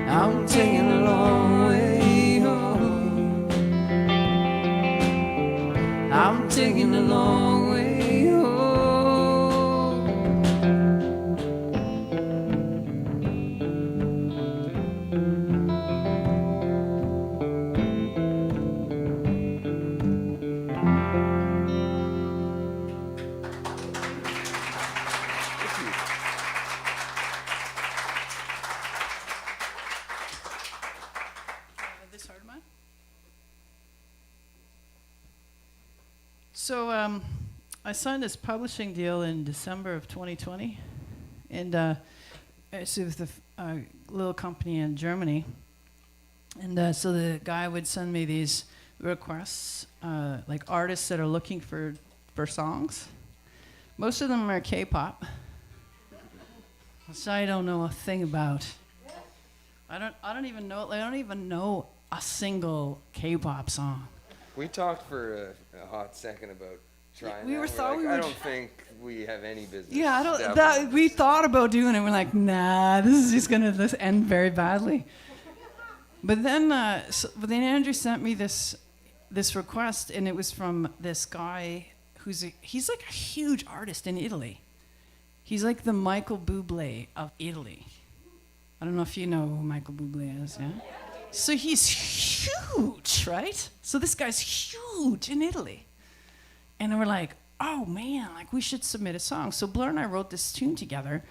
I'm taking a long way home. I'm taking a long way home. This hard of mine? So I signed this publishing deal in December of 2020, and it's with a little company in Germany. And so the guy would send me these requests, like artists that are looking for songs. Most of them are K-pop, which I don't know a thing about. I don't even know. I don't even know a single K-pop song. We talked for a hot second about trying. we that. were We're thought like, we I would- don't think we have any business. Yeah, I don't. dabbling That in we this. thought about doing it. We're like, nah, this is just gonna end very badly. But then Andrew sent me this request, and it was from this guy he's like a huge artist in Italy. He's like the Michael Bublé of Italy. I don't know if you know who Michael Bublé is, yeah? So he's huge, right? So this guy's huge in Italy. And we're like, oh man, like we should submit a song. So Blair and I wrote this tune together,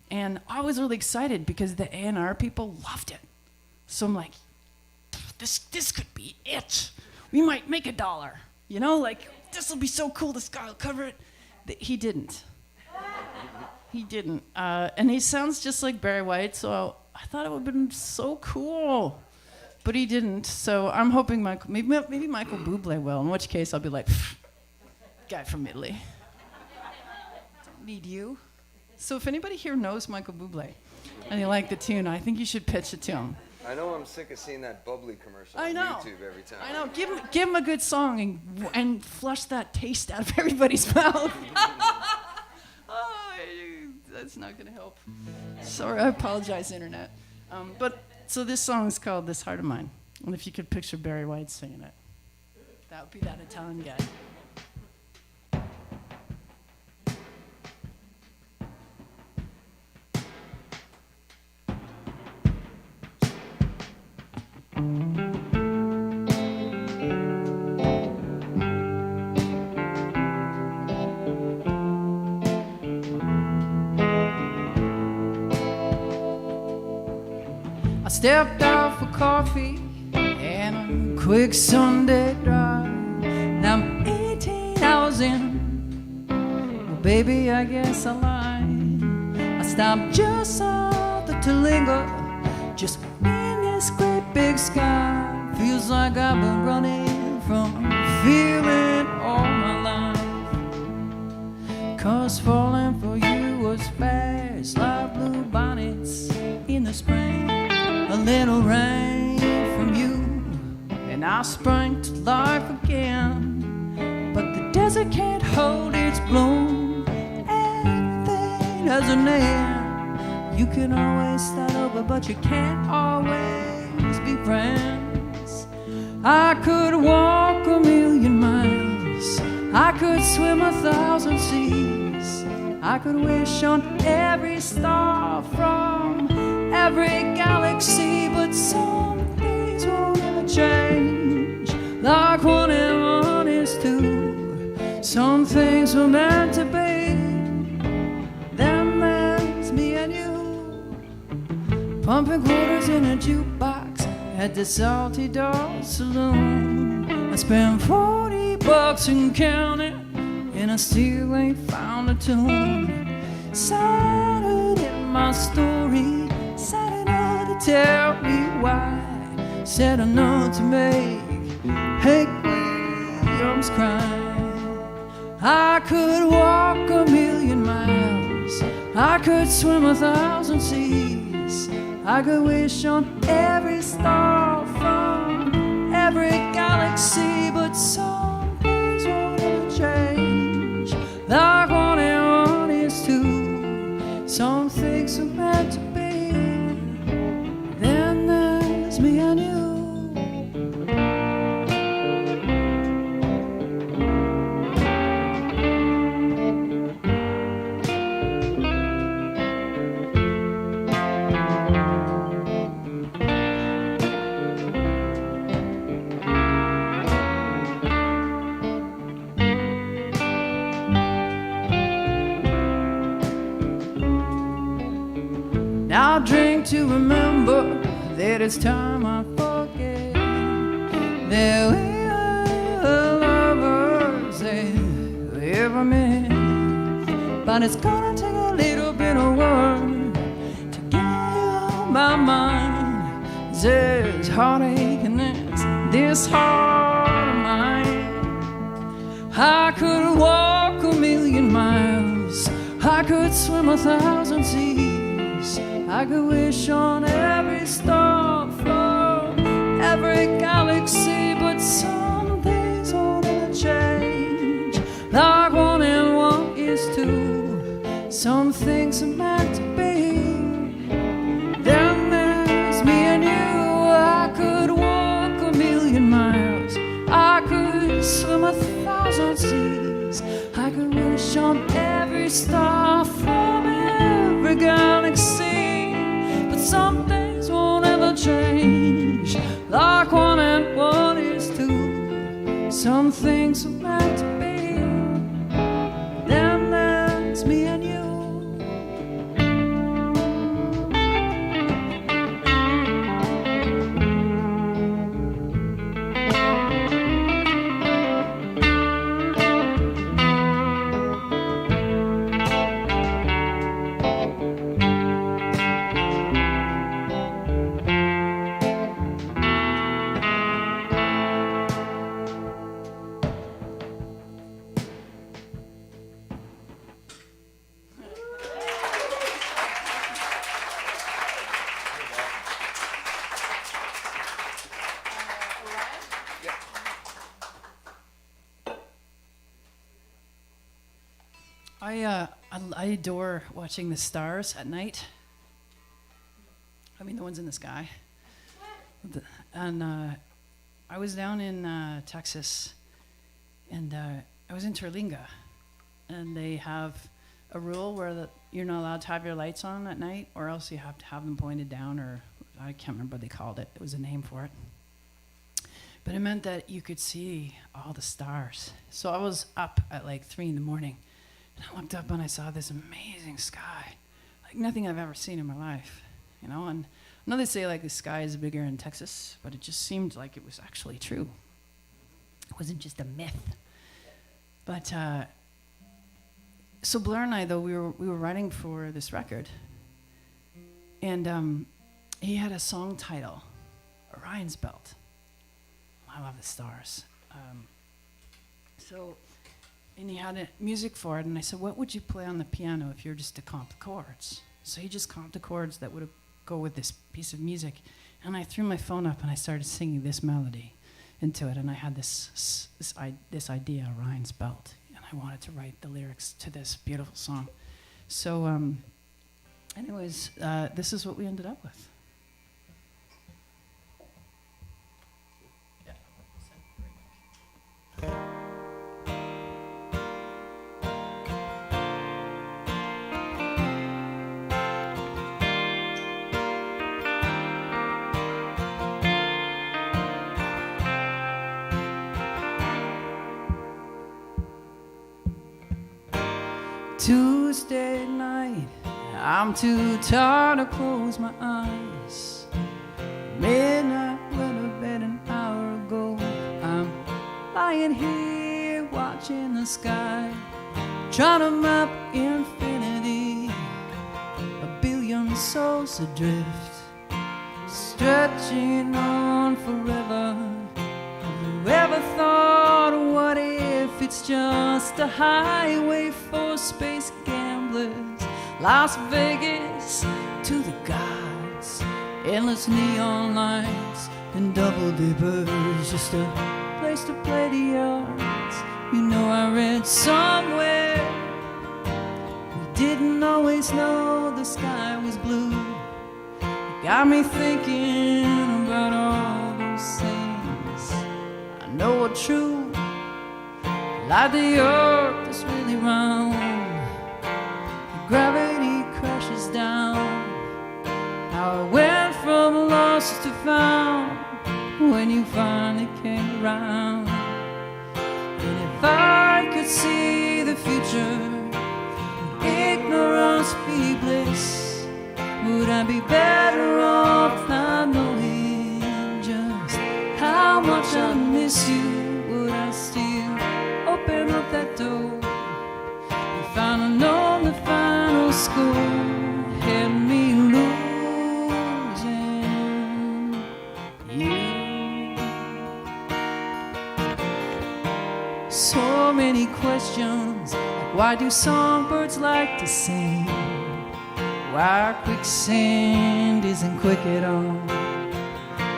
and I was really excited because the A&R people loved it. So I'm like, this could be it. We might make $1, you know, like this will be so cool, this guy will cover it. He didn't. He didn't. And he sounds just like Barry White, so I thought it would have been so cool. But he didn't, so I'm hoping maybe Michael Bublé will, in which case I'll be like, guy from Italy. Don't need you. So if anybody here knows Michael Bublé and you like the tune, I think you should pitch it to him. I know I'm sick of seeing that bubbly commercial I on know. YouTube every time. I know. Give him a good song and flush that taste out of everybody's mouth. That's not gonna help. Sorry, I apologize, internet. So this song is called "This Heart of Mine," and if you could picture Barry White singing it, that would be that Italian guy. I stepped out for coffee and a quick Sunday drive. Now I'm 18 hours in. Well, baby, I guess I lied. I stopped just south of Tulinga, just in this great big sky. Feels like I've been running from feeling all my life. 'Cause falling for you was fast like blue bonnets in the spring. A little rain from you, and I sprang to life again. But the desert can't hold its bloom. Everything has a name. You can always start over, but you can't always be friends. I could walk 1,000,000 miles, I could swim 1,000 seas, I could wish on every star from every galaxy, but some things won't ever change. Like 1 and 1 is 2. Some things were meant to be. Then there's me and you, pumping quarters in a jukebox at the Salty Dog Saloon. I spent $40 and counting, and I still ain't found a tune. Started in my story, sad enough to tell me why, sad enough to make Hank Williams cry. I could walk 1,000,000 miles, I could swim 1,000 seas, I could wish on every star from every galaxy, but some things won't ever change. Like 1 and 1 is 2. Some things are meant to be. Then there's me and you. Now drink to remember that it's time I forget that we are lovers that we ever met. But it's gonna take a little bit of work to get you on my mind. There's heartache and there's this heart of mine. I could walk 1,000,000 miles, I could swim 1,000 seas, I could wish on every star from every galaxy, but some things won't ever change. Like 1 and 1 is 2. Some things are meant to be. Then there's me and you. I could walk 1,000,000 miles, I could swim 1,000 seas, I could wish on every star from every galaxy. Some things won't ever change. Like 1 and 1 is 2. Some things are meant to be. Then there's me and you. I adore watching the stars at night. I mean, the ones in the sky. And I was down in Texas, and I was in Terlinga, and they have a rule where you're not allowed to have your lights on at night, or else you have to have them pointed down, or I can't remember what they called it. It was a name for it. But it meant that you could see all the stars. So I was up at like 3 in the morning, and I looked up and I saw this amazing sky, like nothing I've ever seen in my life, you know. And I know they say like the sky is bigger in Texas, but it just seemed like it was actually true. It wasn't just a myth. But so Blair and I, though, we were writing for this record, and he had a song title, Orion's Belt. I love the stars. And he had music for it, and I said, what would you play on the piano if you were just to comp the chords? So he just comped the chords that would go with this piece of music. And I threw my phone up, and I started singing this melody into it, and I had this idea, Orion's Belt, and I wanted to write the lyrics to this beautiful song. So anyways, this is what we ended up with. Tuesday night, I'm too tired to close my eyes. Midnight went to bed an hour ago. I'm lying here watching the sky, trying to map infinity, a billion souls adrift, stretching on forever. Whoever thought, what if it's just a highway for space gamblers? Las Vegas to the gods, endless neon lights and double dippers, just a place to play the yards. You know, I read somewhere we didn't always know the sky was blue. It got me thinking about all those things I know are true, like the earth is really round, gravity crashes down. How I went from lost to found when you finally came around. And if I could see the future, would ignorance be bliss? Would I be better off not knowing just how much I miss you? Would I still open up that door if I'd have known the final score had me losing you? So many questions, like why do songbirds like to sing? Why quicksand isn't quick at all?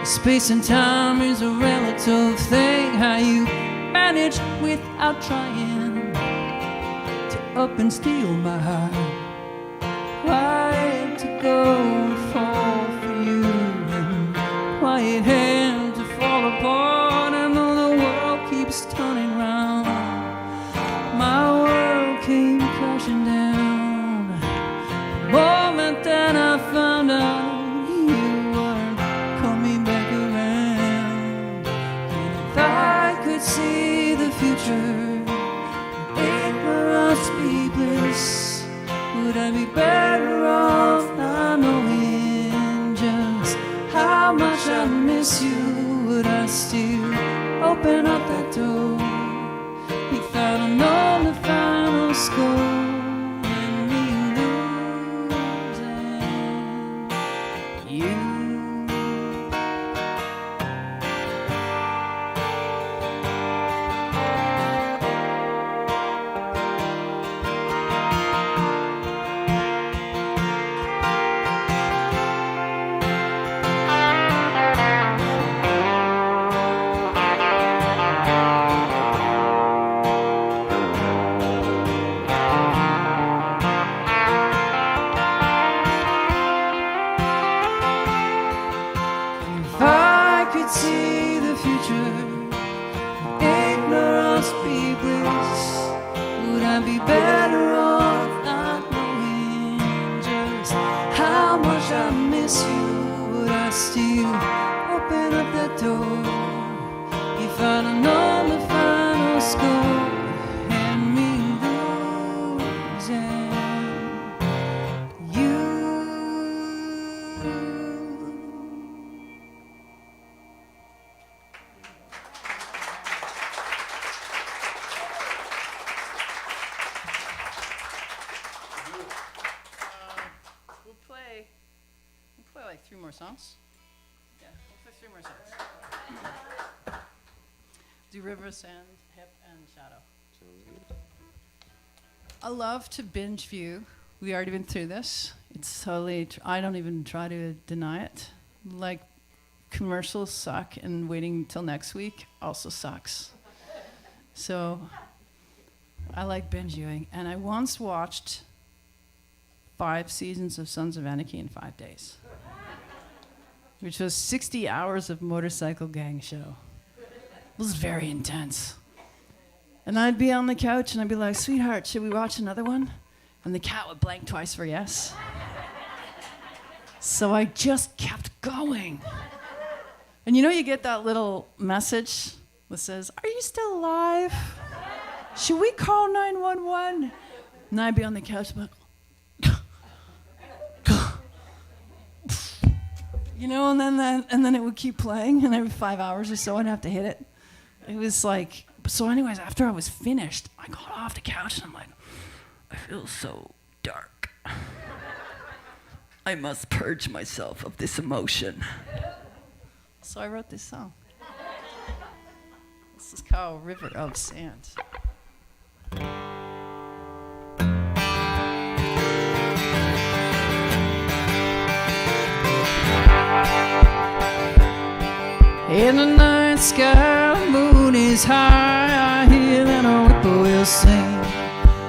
Space and time is a relative thing. How you manage without trying to up and steal my heart? Why to go and fall for you, and why it had to fall apart? I know the world keeps turning round. My world came crashing down the moment that I found out you weren't coming back around. And if I could see the future, ignorance be bliss, would I be better off not knowing just how much I miss you? Would I still open up that door if I'd have known the final score? And me losing you. If I could see the future, ignorance be bliss, would I be better off not knowing just how much I miss you? Would I still open up that door if I'd have known the final score and me losing you? We'll play like 3 more songs. Yeah, we'll play 3 more songs. Do River, Sand, Hip, and Shadow. I love to binge view. We already been through this. It's totally, I don't even try to deny it. Like, commercials suck, and waiting till next week also sucks. So, I like binge viewing. And I once watched 5 seasons of Sons of Anarchy in 5 days, which was 60 hours of motorcycle gang show. It was very intense. And I'd be on the couch and I'd be like, sweetheart, should we watch another one? And the cat would blank twice for yes. So I just kept going. And you get that little message that says, are you still alive? Should we call 911? And I'd be on the couch, but and then it would keep playing, and every 5 hours or so I'd have to hit it. It was like, so anyways, after I was finished, I got off the couch and I'm like, I feel so dark. I must purge myself of this emotion. So I wrote this song. This is called River of Sand. In the night sky, the moon is high. I hear that a whippoorwill sing.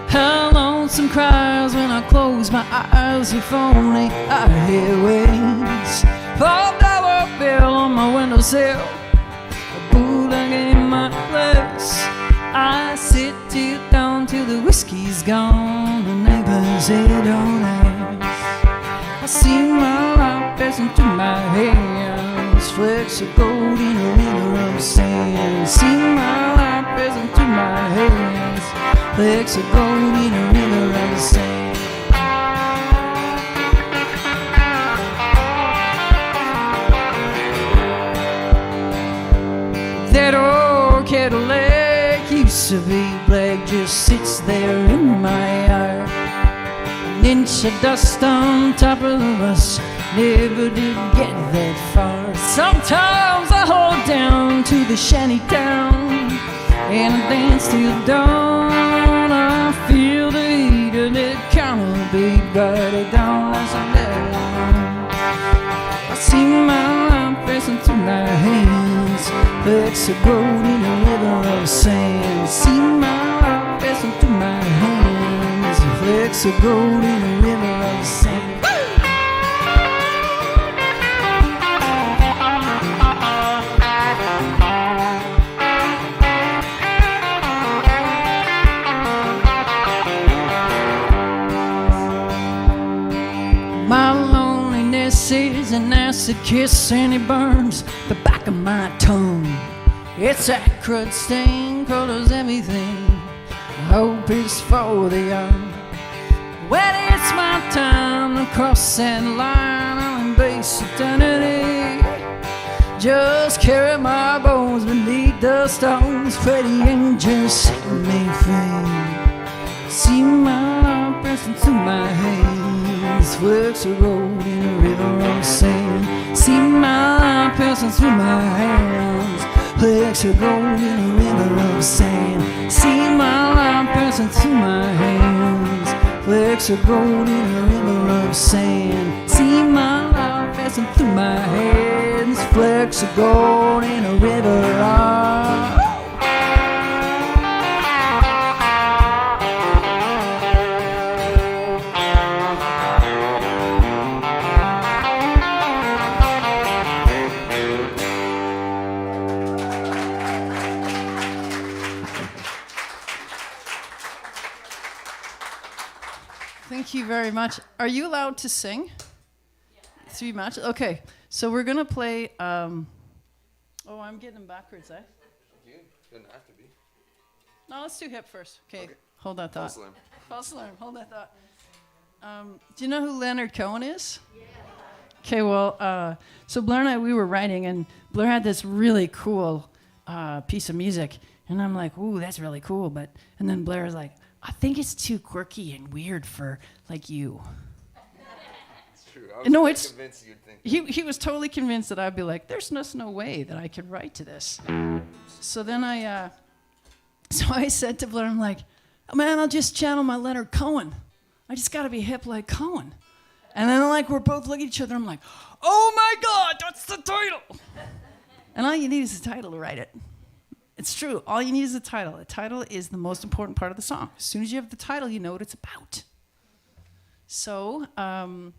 How lonesome cries when I close my eyes. If only I hear wings. $4 bill on my windowsill, a bulldog in my place. I sit till down till the whiskey's gone. The neighbors, they don't ask. I see my life passing through my hands, flecks of gold in a river of sand. See my life passing through my hands, flecks of gold in a river of sand. That old Cadillac used to be black, just sits there in my yard. An inch of dust on top of us, never did get that far. Sometimes I hold down to the shanty town and I dance till dawn. I feel the heat and it can't be brighter down as I let on. I see my life passing through my hands, flecks of gold in a river of sand. See my life passing through my hands, flecks of gold in a river of sand. My loneliness is an acid kiss, and it burns the back of my tongue. Its acrid stain colors everything. I hope it's for the young. When it's my time to cross that line, I'll embrace eternity. Just carry my bones beneath the stones, pray the angels set me free. See my life passing through my hands, flecks of gold in a river of sand. See my life passing through my hands, flecks of gold in a river of sand. See my life passing through my hands, flecks of gold in a river of sand. See my life passing through my hands, flecks of gold in a river of. Thank you very much. Are you allowed to sing? Yeah. 3 matches? Okay, so we're going to play... oh, I'm getting them backwards, eh? You didn't have to be. No, let's do hip first. Okay. Hold that thought. False alarm. False alarm, hold that thought. Do you know who Leonard Cohen is? Yeah. Okay, well, so Blair and I, we were writing, and Blair had this really cool piece of music, and I'm like, ooh, that's really cool, and then Blair was like, I think it's too quirky and weird for, like, you. It's true. I was convinced you'd think. He was totally convinced that I'd be like, there's just no way that I could write to this. So then I said to Blair, I'm like, oh, man, I'll just channel my Leonard Cohen. I just got to be hip like Cohen. And then, like, we're both looking at each other. I'm like, oh, my God, that's the title. And all you need is a title to write it. It's true. All you need is a title. A title is the most important part of the song. As soon as you have the title, you know what it's about. So I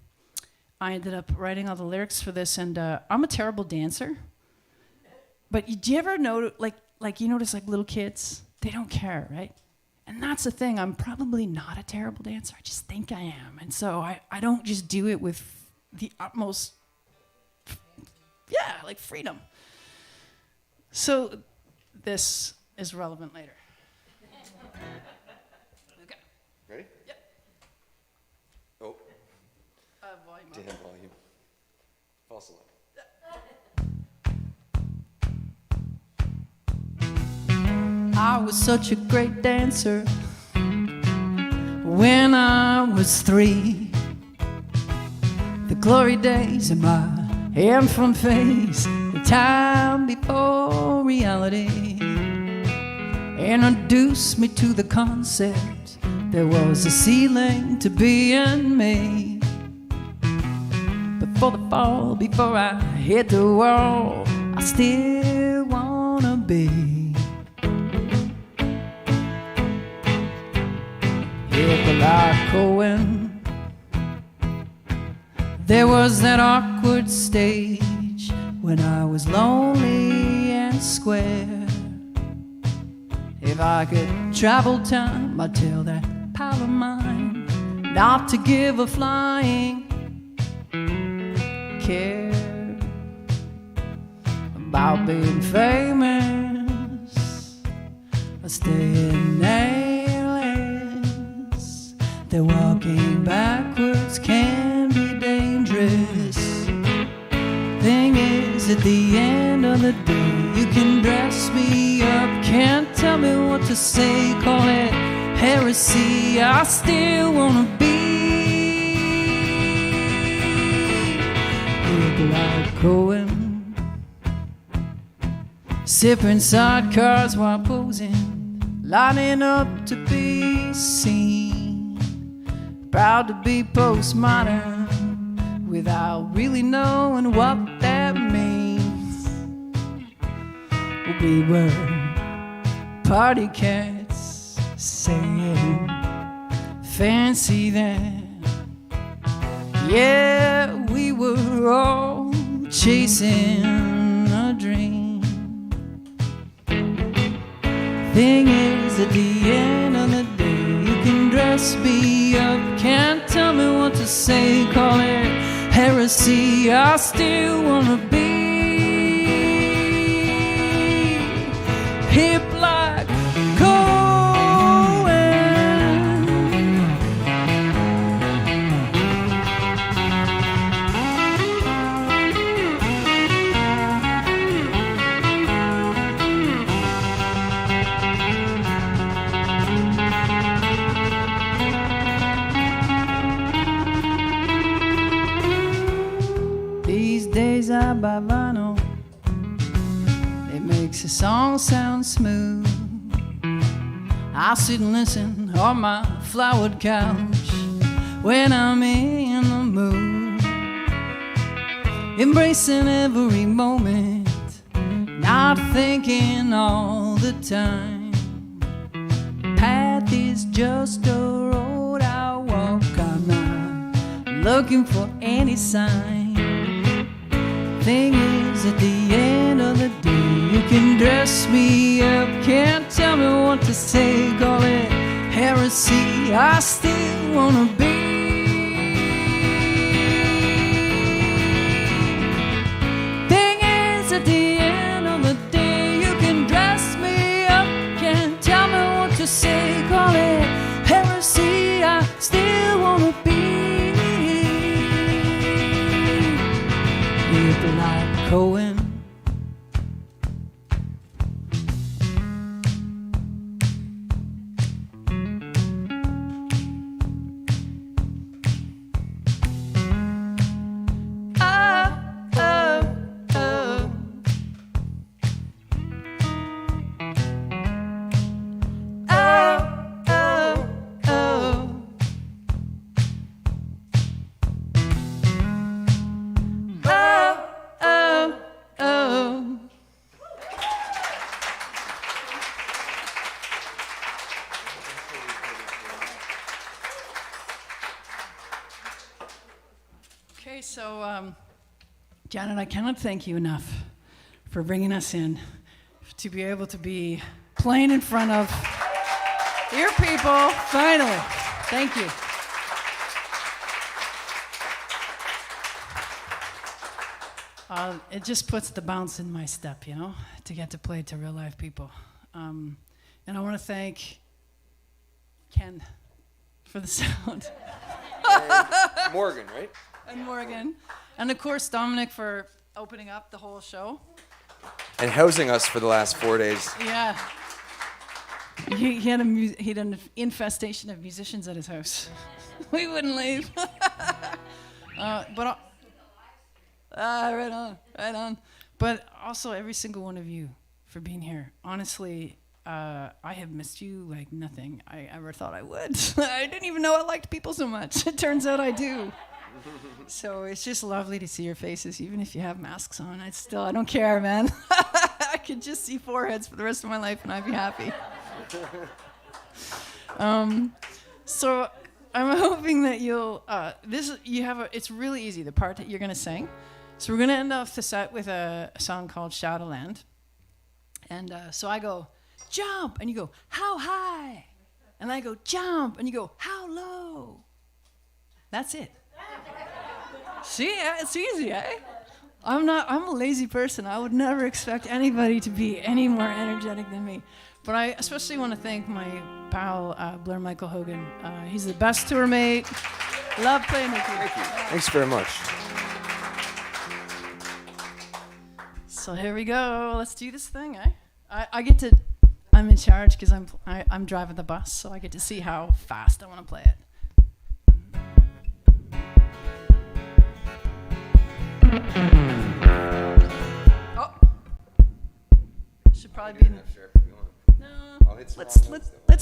ended up writing all the lyrics for this, and I'm a terrible dancer. But do you ever know, like you notice, like little kids, they don't care, right? And that's the thing. I'm probably not a terrible dancer. I just think I am, and so I don't just do it with the utmost, like freedom. So this is relevant later. Okay. Ready? Yep. Oh, Volume up. damn volume. False alarm. I was such a great dancer when I was 3. The glory days in my infant phase, the time before reality introduced me to the concept there was a ceiling to being made. Before the fall, before I hit the wall, I still wanna be like Cohen. There was that awkward stage when I was lonely and square. If I could travel time, I'd tell that pal of mine not to give a flying care about being famous or staying nameless. That walking backwards can be dangerous. Thing is, at the end of the day, you can dress me up, can't tell me what to say, call it heresy. I still wanna be like Cohen, sipping sidecars while posing, lining up to be seen, proud to be postmodern without really knowing what that means. We were party cats saying fancy then. Yeah, we were all chasing a dream. Thing is, at the end of the day, you can dress me up, can't tell me what to say, call it heresy. I still wanna be hip like Cohen. These days I buy vinyl, it makes a song sound smooth. I sit and listen on my flowered couch when I'm in the mood, embracing every moment, not thinking all the time. Path is just a road I walk, I'm not looking for any sign. Thing is, at the end of the day, you can dress me up, can't tell me what to say, call it heresy. I still wanna be thing is, at the end of the day, you can dress me up, can't tell me what to say, call it heresy. I still wanna be like Cohen. Okay, so Janet, I cannot thank you enough for bringing us in to be able to be playing in front of your people, finally. Thank you. It just puts the bounce in my step, you know, to get to play to real life people. And I want to thank Ken for the sound. And Morgan, right? And Morgan. And of course, Dominic for opening up the whole show. And housing us for the last 4 days. Yeah. He had an infestation of musicians at his house. We wouldn't leave. Right on. But also every single one of you for being here. Honestly, I have missed you like nothing I ever thought I would. I didn't even know I liked people so much. It turns out I do. So it's just lovely to see your faces, even if you have masks on. I don't care, man. I could just see foreheads for the rest of my life and I'd be happy. So I'm hoping that you'll, it's really easy, the part that you're gonna sing. So we're gonna end off the set with a song called Shadowland. And so I go, jump, and you go, how high? And I go, jump, and you go, how low? That's it. See, it's easy, eh? I'm a lazy person. I would never expect anybody to be any more energetic than me. But I especially want to thank my pal, Blair Michael Hogan. He's the best tour mate. Love playing with you. Thank you. Thanks very much. So here we go. Let's do this thing, eh? I'm in charge because I'm driving the bus, so I get to see how fast I want to play it. Oh, should probably be. No, let's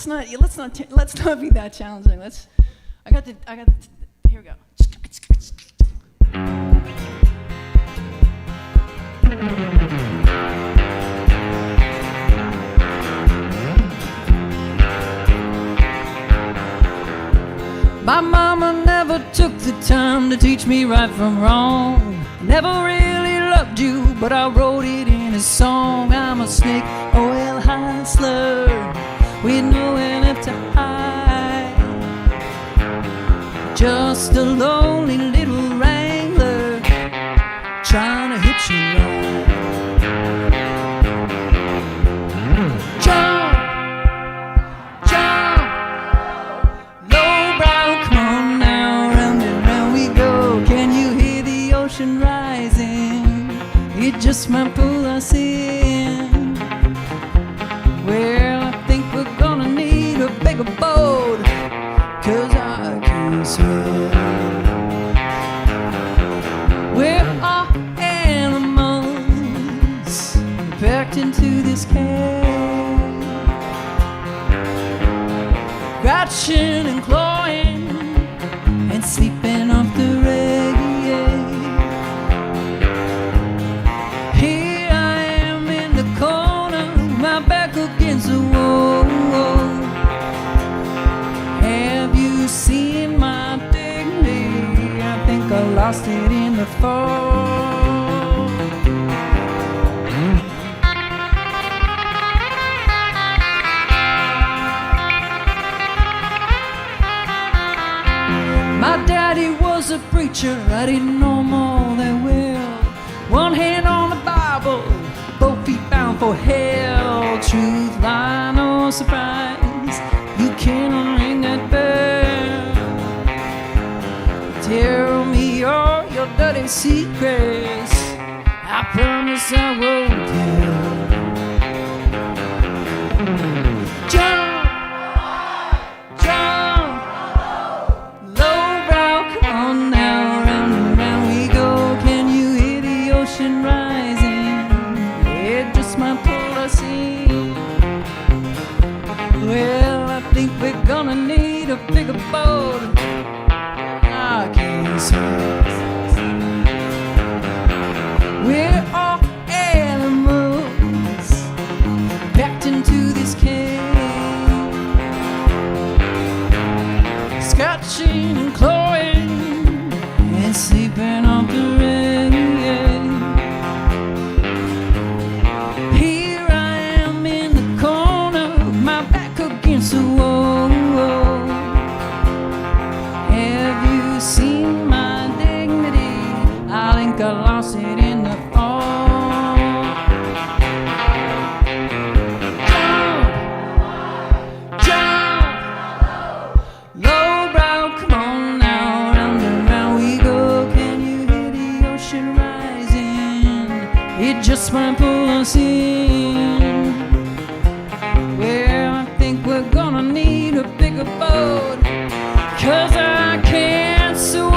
not be that challenging. Here we go. My mama never took the time to teach me right from wrong. Never really loved you, but I wrote it in a song. I'm a snake oil hustler with nowhere left to hide. Just a lonely little wrangler trying to hitch a ride. Jump, jump, lowbrow, come on now, round and round we go. Can you hear the ocean rising? It just might pull us in. Well, I think we're gonna need a bigger boat, 'cause I can't swim. We're all animals packed into this cage, scratching and clawing and sleeping off the radiator. Here I am in the corner, my back against the wall. Have you seen my dignity? I think I lost it in the fall. My daddy was a preacher, I didn't know more than well. One hand on the Bible, both feet bound for hell. Truth, lie, no surprise, you can't unring that bell. Tell me all your dirty secrets, I promise I won't tell. Jump, jump, lowbrow, come on now, round and round we go. Can you hear the ocean rising? It just might pull us in. Well, I think we're gonna need a bigger boat. I can't swim. We're all animals slipping off the rail. Here I am in the corner, my back against the wall. Have you seen my dignity? I think I lost it in the fall. Down, lowbrow, come on now, round and round we go. Can you hear the ocean rising? It just might pull us in. Well, I think we're gonna need a bigger boat, 'cause I can't swim.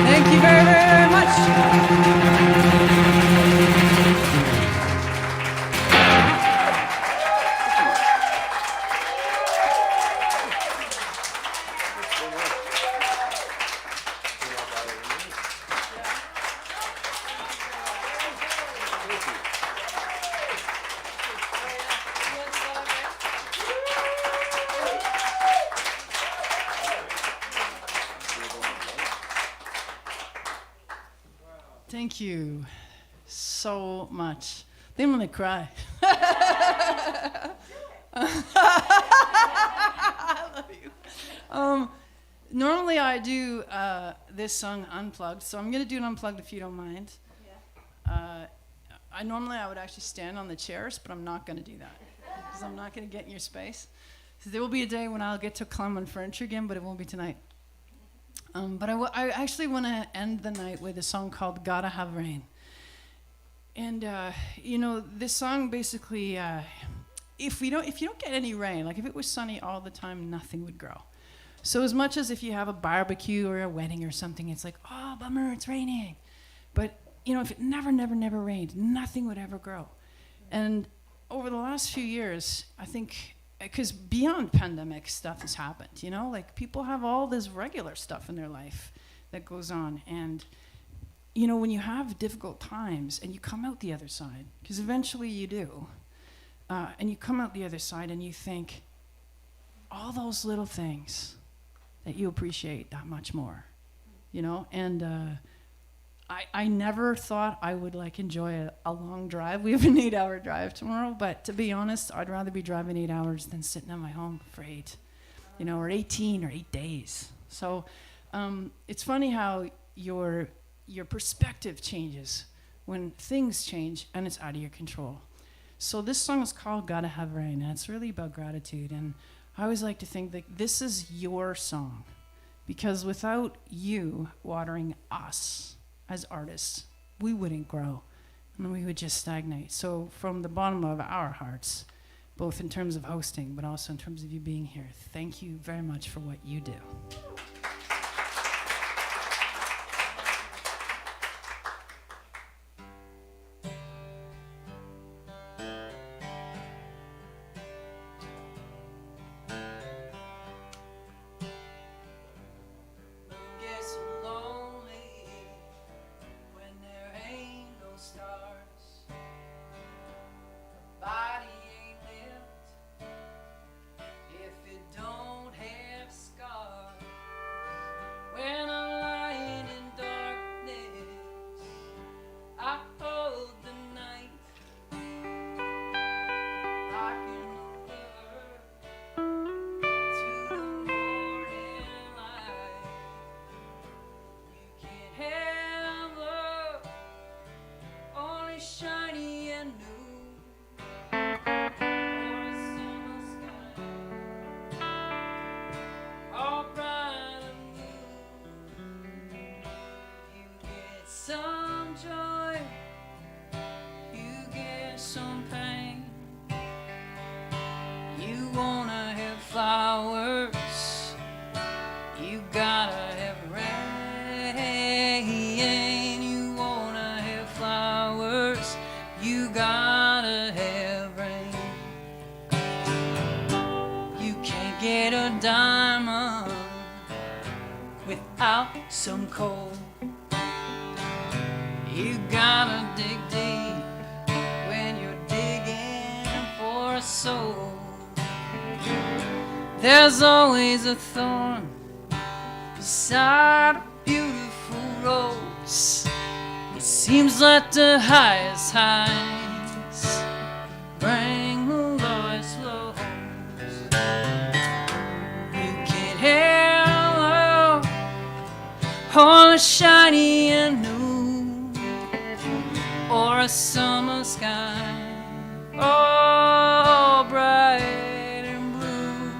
Thank you very, very much. Thank you so much. They want to cry. I love you. Normally I do this song unplugged, so I'm going to do it unplugged if you don't mind. I would actually stand on the chairs, but I'm not going to do that because I'm not going to get in your space. So there will be a day when I'll get to climb on furniture again, but it won't be tonight. But I actually want to end the night with a song called "Gotta Have Rain." And this song basically, if you don't get any rain, like if it was sunny all the time, nothing would grow. So as much as if you have a barbecue or a wedding or something, it's like, oh, bummer, it's raining. But if it never rained, nothing would ever grow. And over the last few years, I think, because beyond pandemic stuff has happened, like people have all this regular stuff in their life that goes on. And, when you have difficult times and you come out the other side, because eventually you do, and you come out the other side and you think, all those little things that you appreciate that much more, and I never thought I would enjoy a long drive. We have an 8-hour drive tomorrow, but to be honest, I'd rather be driving 8 hours than sitting at my home for 8, or 18 or 8 days. So it's funny how your perspective changes when things change and it's out of your control. So this song is called "Gotta Have Rain," and it's really about gratitude. And I always like to think that this is your song, because without you watering us as artists, we wouldn't grow and we would just stagnate. So from the bottom of our hearts, both in terms of hosting, but also in terms of you being here, thank you very much for what you do. some joy, you get some pain. You wanna have flowers, you gotta have rain. You wanna have flowers, you gotta have rain. You can't get a diamond without some coal. You gotta dig deep when you're digging for a soul. There's always a thorn beside a beautiful rose. It seems like the highest heights bring the lowest lows. You can't help all shiny and new, or a summer sky all bright and blue.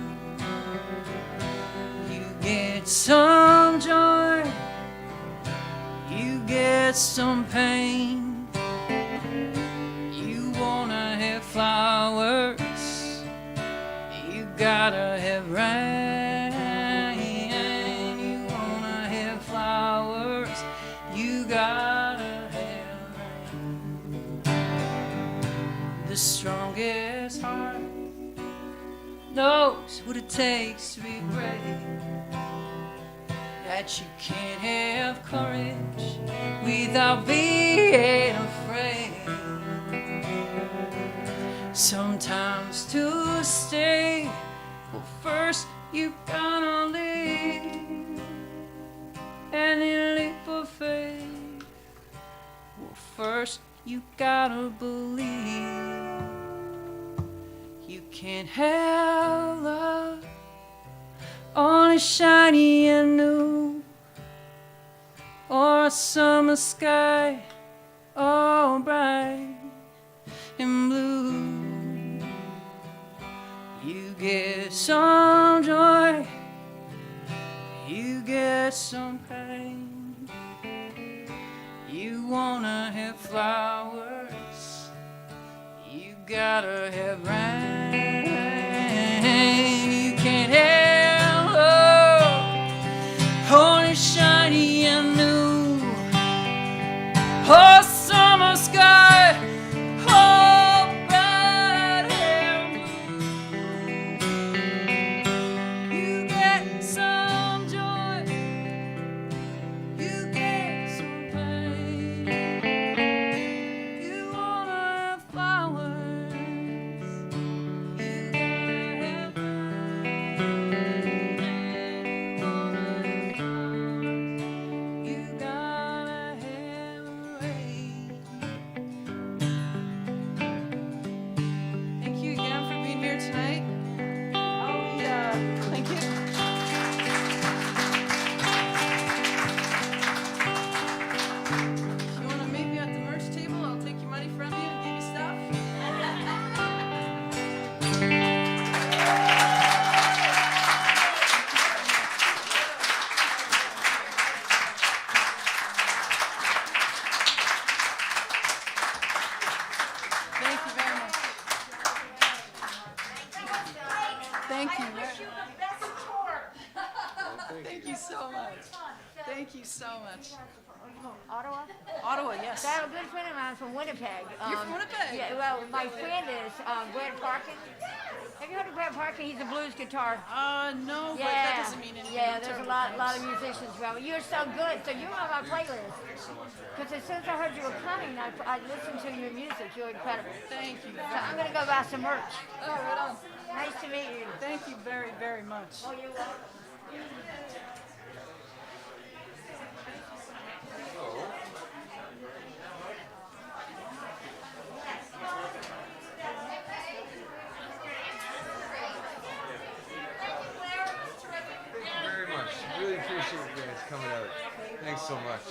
You get some joy, you get some pain. You wanna have flowers, you gotta have rain. You wanna have flowers, you gotta have rain. The strongest heart knows what it takes to be brave. That you can't have courage without being afraid. Sometimes to stay, well, first you gotta leave, and then leap of faith. Well, first you gotta believe. You can't have love on a shiny and new, or a summer sky all bright and blue. You get some joy, you get some pain. You wanna have flowers, you gotta have rain. You can't have love only shiny and new, or summer sky all bright and blue. You get some joy, you get some pain. You wanna have flowers, you gotta have rain. You wanna have flowers, you gotta have rain. Thank you again for being here tonight. Oh yeah, thank you. If you want to meet me at the merch table, I'll take your money from you and give you stuff. Thank you very much. Thank you. Wish you the best tour. Thank you so much. Thank you so much. Ottawa? Ottawa, yes. I have a good friend of mine from Winnipeg. You're from Winnipeg? Yeah, well, my friend is Brad Parkin. Have you heard of Brad Parkin? He's a blues guitar. No, but that doesn't mean anything. Yeah, there's a lot of musicians around. You're so good, so you're on my playlist. Because as soon as I heard you were coming, I listened to your music. You're incredible. Thank you. So I'm going to go buy some merch. Oh, right on. Nice to meet you. Thank you very, very much. Oh, you're welcome. Thank you very much. Really appreciate you guys coming out. Thanks so much.